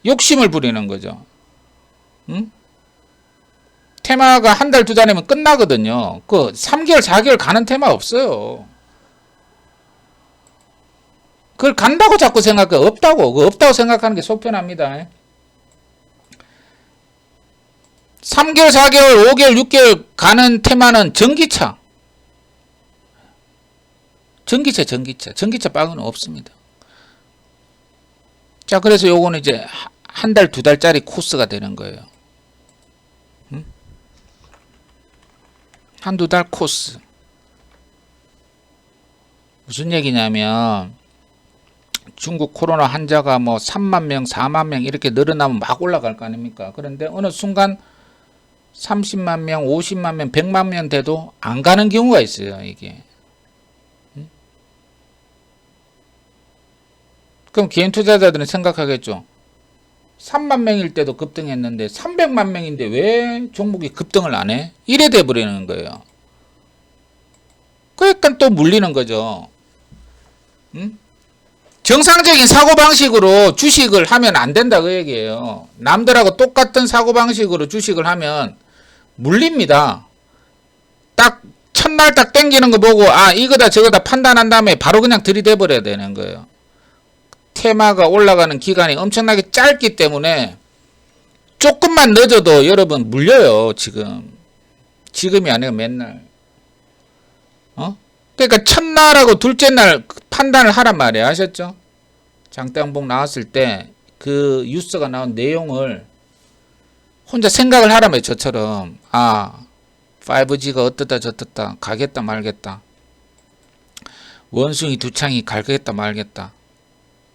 욕심을 부리는 거죠. 테마가 한 달, 2달이면 끝나거든요. 그 3개월, 4개월 가는 테마 없어요. 그걸 간다고 자꾸 생각해. 없다고. 없다고 생각하는 게 속편합니다. 3개월, 4개월, 5개월, 6개월 가는 테마는 전기차. 전기차 빵은 없습니다. 자, 그래서 요거는 이제 한 달, 2달짜리 코스가 되는 거예요. 한두 달 코스. 무슨 얘기냐면 중국 코로나 환자가 뭐 3만 명, 4만 명 이렇게 늘어나면 막 올라갈 거 아닙니까? 그런데 어느 순간 30만 명, 50만 명, 100만 명 돼도 안 가는 경우가 있어요, 이게. 그럼 개인 투자자들은 생각하겠죠. 3만 명일 때도 급등했는데 300만 명인데 왜 종목이 급등을 안 해? 이래 돼 버리는 거예요. 그러니까 또 물리는 거죠. 정상적인 사고방식으로 주식을 하면 안 된다 그 얘기예요. 남들하고 똑같은 사고방식으로 주식을 하면 물립니다. 딱 첫날 딱 땡기는 거 보고 이거다 저거다 판단한 다음에 바로 그냥 들이대 버려야 되는 거예요. 테마가 올라가는 기간이 엄청나게 짧기 때문에 조금만 늦어도 여러분 물려요. 지금이 아니라 맨날. 그러니까 첫날하고 둘째 날 판단을 하란 말이에요. 아셨죠? 장대항복 나왔을 때 그 뉴스가 나온 내용을 혼자 생각을 하란 말이에요. 저처럼 5G가 어떻다 저떻다 가겠다 말겠다. 원숭이 두 창이 가겠다 말겠다.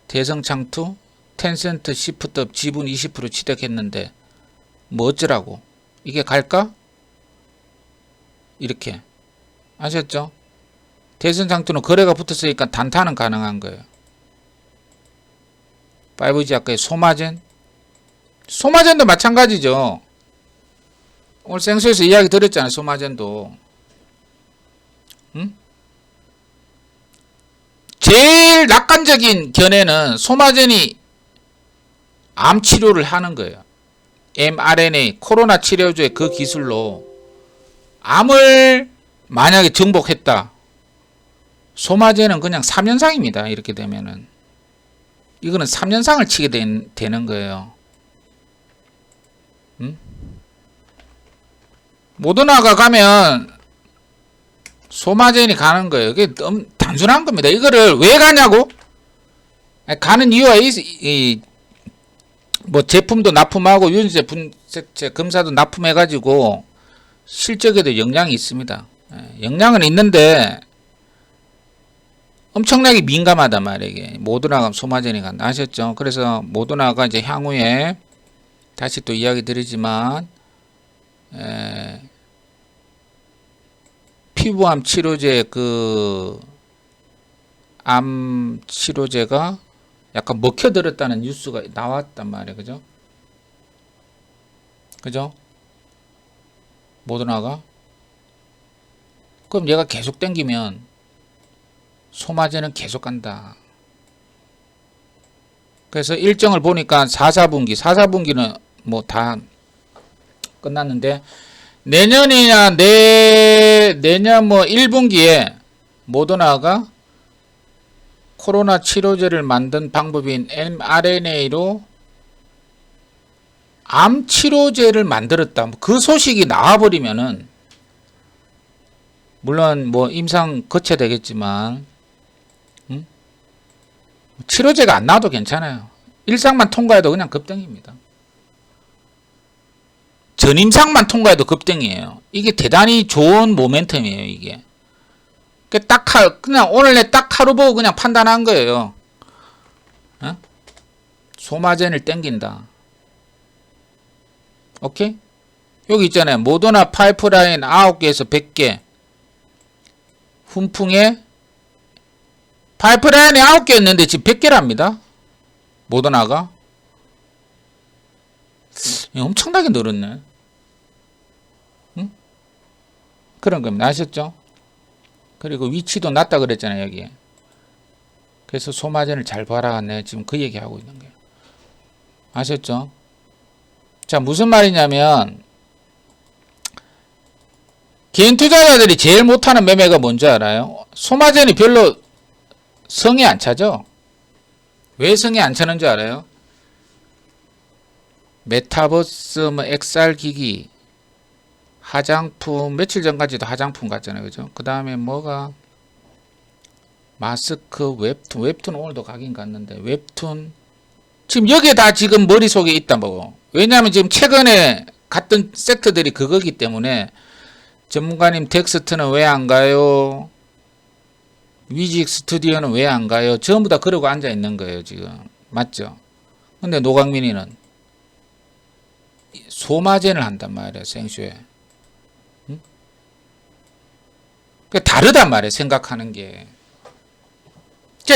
대성창투, 텐센트 시프트업 지분 20% 취득했는데 뭐 어쩌라고? 이게 갈까? 이렇게. 아셨죠? 대성창투는 거래가 붙었으니까 단타는 가능한 거예요. 5G 아까 소마젠. 소마젠도 마찬가지죠. 오늘 생수에서 이야기 드렸잖아요. 소마젠도. 응? 제일 낙관적인 견해는 소마젠이 암 치료를 하는 거예요. mRNA 코로나 치료제의 그 기술로 암을 만약에 정복했다. 소마제는 그냥 3년상입니다. 이렇게 되면은 이거는 3년상을 치게 되는 거예요. 모더나가 가면 소마젠이 가는 거예요. 이게 너무 단순한 겁니다. 이거를 왜 가냐고? 가는 이유가 뭐 제품도 납품하고 유전자 분석체 검사도 납품해가지고 실적에도 영향이 있습니다. 영향은 있는데 엄청나게 민감하단 말이에요. 이게 모더나가 소마젠이 간다. 아셨죠? 그래서 모더나가 이제 향후에 다시 또 이야기 드리지만 피부암 치료제 그 암 치료제가 약간 먹혀들었다는 뉴스가 나왔단 말이에요. 그죠? 그죠? 모더나가 그럼 얘가 계속 땡기면 소마제는 계속 간다. 그래서 일정을 보니까 4사분기는 뭐 다 끝났는데 내년이나 내년 뭐 1분기에 모더나가 코로나 치료제를 만든 방법인 mRNA로 암 치료제를 만들었다. 그 소식이 나와버리면은 물론 뭐 임상 거쳐야 되겠지만 치료제가 안 나와도 괜찮아요. 일상만 통과해도 그냥 급등입니다. 전임상만 통과해도 급등이에요. 이게 대단히 좋은 모멘텀이에요. 이게 그냥 오늘 내 딱 하루 보고 그냥 판단한 거예요. 소마젠을 땡긴다. 오케이? 여기 있잖아요. 모더나 파이프라인 9개에서 100개. 훈풍에 파이프라인이 9개였는데 지금 100개랍니다. 모더나가. 엄청나게 늘었네. 응? 그런 겁니다. 아셨죠? 그리고 위치도 낮다 그랬잖아요. 여기에. 그래서 소마젠을 잘 봐라. 네, 지금 그 얘기하고 있는 거예요. 아셨죠? 자, 무슨 말이냐면 개인 투자자들이 제일 못하는 매매가 뭔지 알아요? 소마젠이 별로 성에 안 차죠? 왜 성에 안 차는 줄 알아요? 메타버스, 뭐 XR 기기, 화장품, 며칠 전까지도 화장품 갔잖아요. 그죠? 그 다음에 뭐가 마스크, 웹툰 오늘도 가긴 갔는데 웹툰 지금 여기에 다 지금 머릿속에 있다 뭐. 왜냐하면 지금 최근에 갔던 섹터들이 그거기 때문에 전문가님 텍스트는 왜 안 가요? 위직 스튜디오는 왜 안 가요? 전부 다 그러고 앉아 있는 거예요 지금. 맞죠? 근데 노광민이는 소마젠을 한단 말이에요. 생쇼에. 응? 다르단 말이에요. 생각하는 게.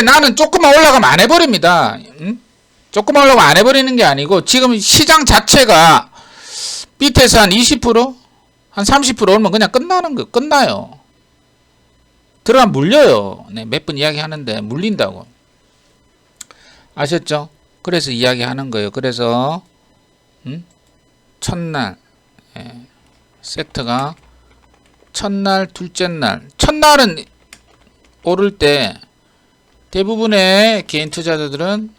나는 조금만 올라가면 안 해버립니다. 응? 조금만 올라가면 안 해버리는 게 아니고 지금 시장 자체가 밑에서 한 20%? 한 30% 오르면 그냥 끝나는 거 끝나요. 들어가면 물려요. 네, 몇 번 이야기하는데 물린다고. 아셨죠? 그래서 이야기하는 거예요. 그래서 첫날 섹터가 첫날 둘째 날 첫날은 오를 때 대부분의 개인 투자자들은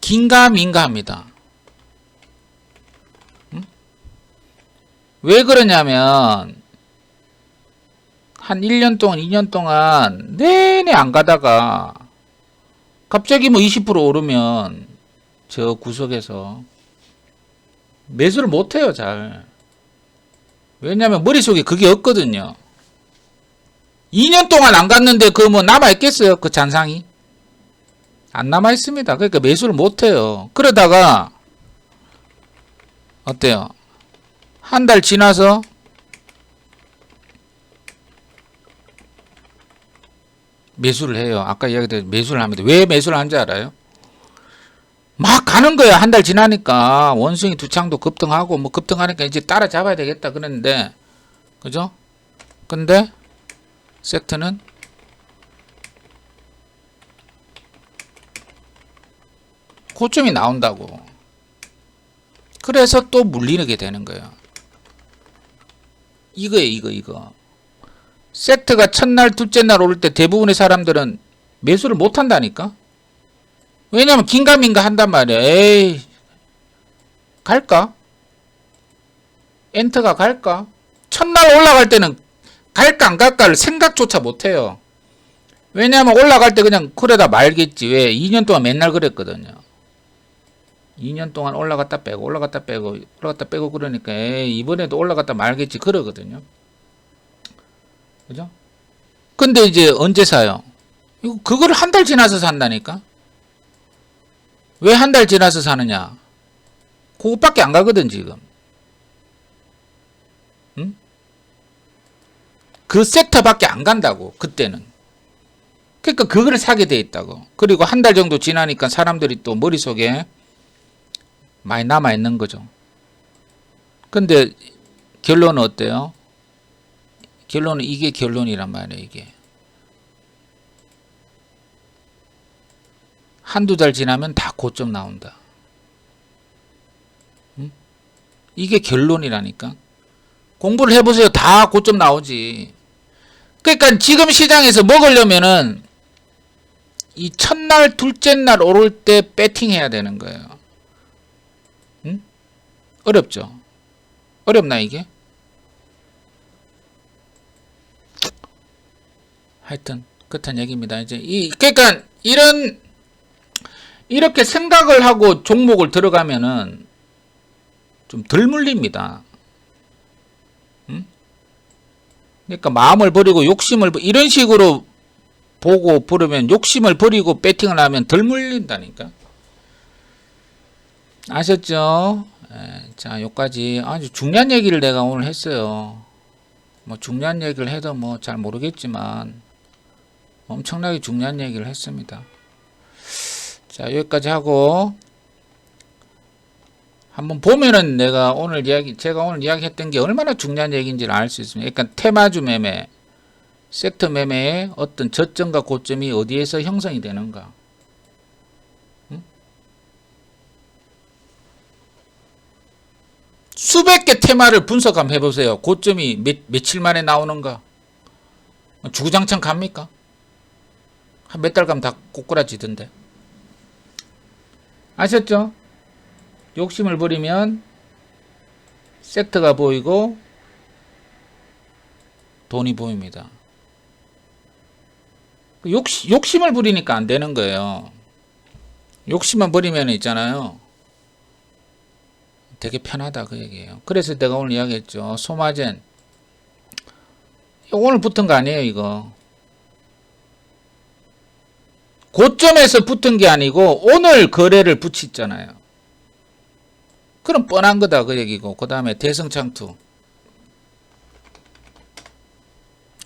긴가민가합니다. 왜 그러냐면 한 1년 동안 2년 동안 내내 안 가다가 갑자기 뭐 20% 오르면 저 구석에서 매수를 못해요. 잘. 왜냐면 머릿속에 그게 없거든요. 2년 동안 안 갔는데 그 뭐 남아있겠어요? 그 잔상이? 안 남아있습니다. 그러니까 매수를 못해요. 그러다가 어때요? 한 달 지나서 매수를 해요. 아까 이야기했듯이 매수를 합니다. 왜 매수를 한지 알아요? 막 가는 거야. 한 달 지나니까 원숭이 두창도 급등하고 뭐 급등하니까 이제 따라잡아야 되겠다 그랬는데, 그죠? 근데 섹트는 고점이 나온다고. 그래서 또 물리게 되는 거예요. 이거예요, 이거. 섹트가 첫날, 둘째 날 오를 때 대부분의 사람들은 매수를 못 한다니까? 왜냐면 긴가민가 한단 말이야. 에이, 갈까? 엔터가 갈까? 첫날 올라갈 때는 갈까 안 갈까를 생각조차 못 해요. 왜냐면 올라갈 때 그냥 그러다 말겠지. 왜? 2년 동안 맨날 그랬거든요. 2년 동안 올라갔다 빼고 올라갔다 빼고 올라갔다 빼고 그러니까 에이, 이번에도 올라갔다 말겠지 그러거든요. 그죠? 근데 이제 언제 사요? 이거 그걸 한 달 지나서 산다니까? 왜 한 달 지나서 사느냐? 그것밖에 안 가거든 지금. 응? 그 섹터밖에 안 간다고 그때는. 그러니까 그거를 사게 돼 있다고. 그리고 한 달 정도 지나니까 사람들이 또 머릿속에 많이 남아 있는 거죠. 근데 결론은 어때요? 결론은 이게 결론이란 말이에요. 이게 한두 달 지나면 다 고점 나온다. 응? 이게 결론이라니까. 공부를 해보세요. 다 고점 나오지. 그러니까 지금 시장에서 먹으려면은 이 첫날 둘째 날 오를 때 배팅해야 되는 거예요. 응? 어렵죠? 어렵나 이게? 하여튼 그렇다는 얘기입니다. 이제 그러니까 이렇게 생각을 하고 종목을 들어가면은 좀 덜 물립니다. 응? 그러니까 마음을 버리고 욕심을 이런 식으로 보고 부르면 욕심을 버리고 배팅을 하면 덜 물린다니까. 아셨죠? 자, 여기까지 아주 중요한 얘기를 내가 오늘 했어요. 뭐 중요한 얘기를 해도 뭐 잘 모르겠지만 엄청나게 중요한 얘기를 했습니다. 자, 여기까지 하고 한번 보면은 제가 오늘 이야기했던 게 얼마나 중요한 얘기인지를 알 수 있습니다. 그러니까 테마주 매매, 섹터 매매의 어떤 저점과 고점이 어디에서 형성이 되는가. 응? 수백 개 테마를 분석 한번 해보세요. 고점이 며칠 만에 나오는가. 주구장창 갑니까? 한 몇 달 가면 다 꼬꾸라지던데. 아셨죠? 욕심을 부리면 섹터가 보이고 돈이 보입니다. 욕심을 부리니까 안 되는 거예요. 욕심만 부리면 있잖아요. 되게 편하다 그 얘기예요. 그래서 내가 오늘 이야기했죠. 소마젠. 오늘 붙은 거 아니에요 이거. 고점에서 붙은 게 아니고 오늘 거래를 붙였잖아요. 그럼 뻔한 거다 그 얘기고. 그 다음에 대성창투.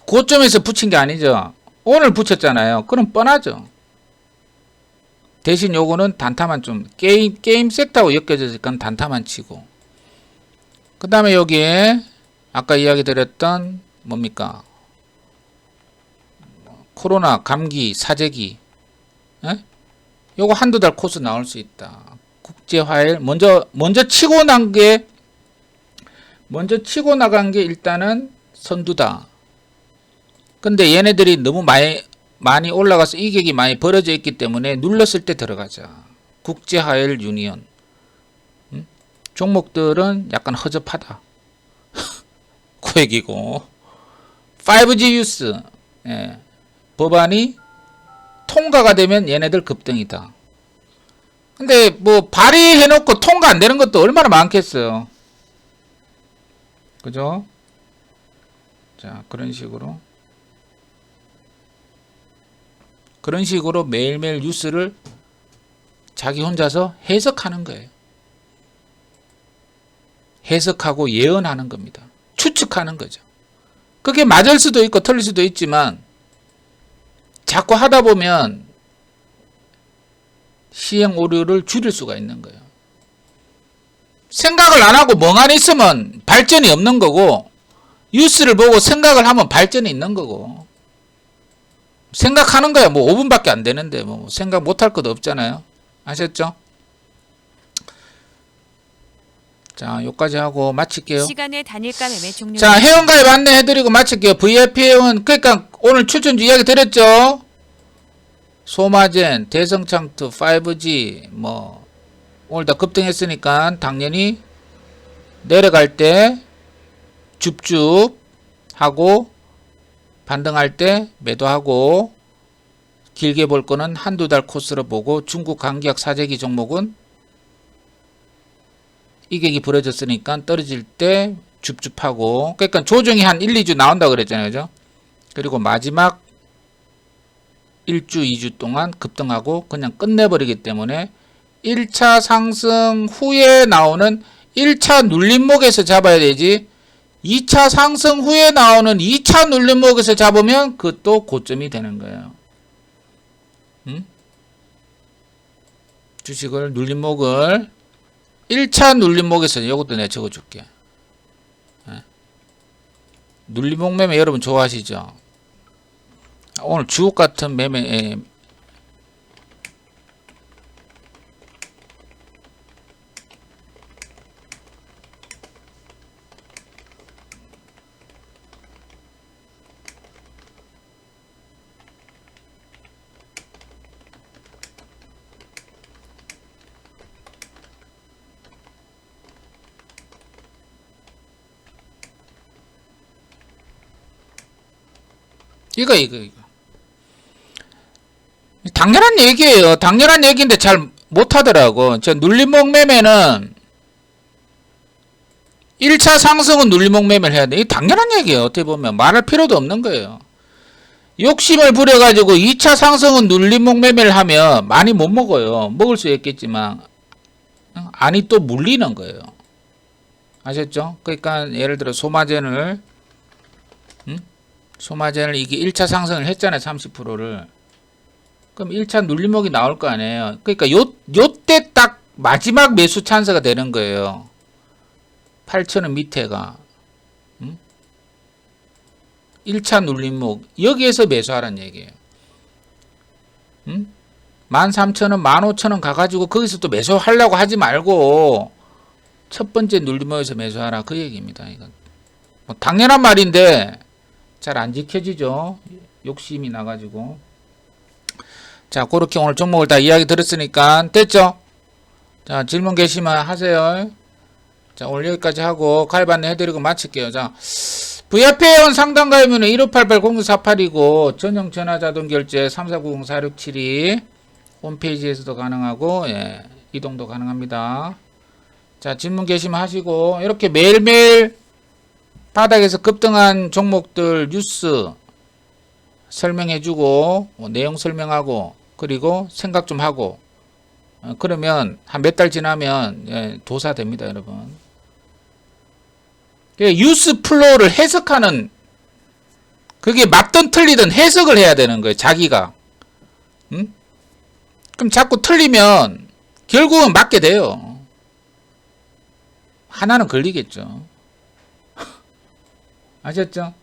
고점에서 붙인 게 아니죠. 오늘 붙였잖아요. 그럼 뻔하죠. 대신 요거는 단타만 좀 게임 섹터하고 엮여지니까 단타만 치고. 그 다음에 여기에 아까 이야기 드렸던 뭡니까? 코로나, 감기, 사재기. 에? 요거 한두 달 코스 나올 수 있다. 국제화일 먼저 치고 나간 게 일단은 선두다. 근데 얘네들이 너무 많이 올라가서 이격이 많이 벌어져 있기 때문에 눌렀을 때 들어가자. 국제화일 유니언. 종목들은 약간 허접하다. 그 얘기고. 5G 뉴스. 예. 법안이 통과가 되면 얘네들 급등이다. 근데 뭐 발의해놓고 통과 안 되는 것도 얼마나 많겠어요. 그죠? 자, 그런 식으로 매일매일 뉴스를 자기 혼자서 해석하는 거예요. 해석하고 예언하는 겁니다. 추측하는 거죠. 그게 맞을 수도 있고 틀릴 수도 있지만 자꾸 하다 보면 시행 오류를 줄일 수가 있는 거예요. 생각을 안 하고 멍하니 있으면 발전이 없는 거고, 뉴스를 보고 생각을 하면 발전이 있는 거고, 생각하는 거야. 뭐 5분밖에 안 되는데 뭐 생각 못할 것도 없잖아요. 아셨죠? 자, 여기까지 하고 마칠게요. 시간의 단일가 매매 종료. 자, 회원가입 안내해드리고 마칠게요. VIP 회원, 그러니까 오늘 추천주 이야기 드렸죠? 소마젠, 대성창투, 5G, 뭐, 오늘 다 급등했으니까 당연히 내려갈 때 줍줍 하고 반등할 때 매도하고, 길게 볼 거는 한두 달 코스로 보고, 중국 강기약 사재기 종목은 이격이 부러졌으니까 떨어질 때 줍줍하고, 그러니까 조정이 한 1, 2주 나온다 그랬잖아요. 그죠? 그리고 마지막 1주, 2주 동안 급등하고 그냥 끝내버리기 때문에 1차 상승 후에 나오는 1차 눌림목에서 잡아야 되지, 2차 상승 후에 나오는 2차 눌림목에서 잡으면 그것도 고점이 되는 거예요. 응? 주식을 눌림목을 1차 눌림목에서, 이것도 내가 적어줄게. 눌림목 매매 여러분 좋아하시죠? 오늘 주옥 같은 매매, 이거. 당연한 얘기예요. 당연한 얘기인데 잘 못하더라고. 저 눌림목 매매는 1차 상승은 눌림목 매매를 해야 돼. 이게 당연한 얘기예요. 어떻게 보면 말할 필요도 없는 거예요. 욕심을 부려가지고 2차 상승은 눌림목 매매를 하면 많이 못 먹어요. 먹을 수 있겠지만 안이 또 물리는 거예요. 아셨죠? 그러니까 예를 들어 소마젠을 이게 1차 상승을 했잖아요. 30%를. 그럼 1차 눌림목이 나올 거 아니에요. 그러니까 요때 딱 마지막 매수 찬스가 되는 거예요. 8,000원 밑에가. 1차 눌림목. 여기에서 매수하라는 얘기예요. 13,000원, 15,000원 가가지고 거기서 또 매수하려고 하지 말고 첫 번째 눌림목에서 매수하라. 그 얘기입니다. 이건 뭐 당연한 말인데 잘 안 지켜지죠. 욕심이 나가지고. 자, 그렇게 오늘 종목을 다 이야기 들었으니까 됐죠? 자, 질문 계시면 하세요. 자, 오늘 여기까지 하고 가입 안내 해드리고 마칠게요. 자, VIP 회원 상담 가입은 1588-0648이고 전용 전화 자동 결제 3490-4672 홈페이지에서도 가능하고, 예, 이동도 가능합니다. 자, 질문 계시면 하시고, 이렇게 매일매일 바닥에서 급등한 종목들 뉴스 설명해주고, 내용 설명하고, 그리고 생각 좀 하고, 그러면 한 몇 달 지나면, 예, 도사됩니다, 여러분. 뉴스 플로우를 해석하는, 그게 맞든 틀리든 해석을 해야 되는 거예요, 자기가. 응? 그럼 자꾸 틀리면 결국은 맞게 돼요. 하나는 걸리겠죠. 아셨죠?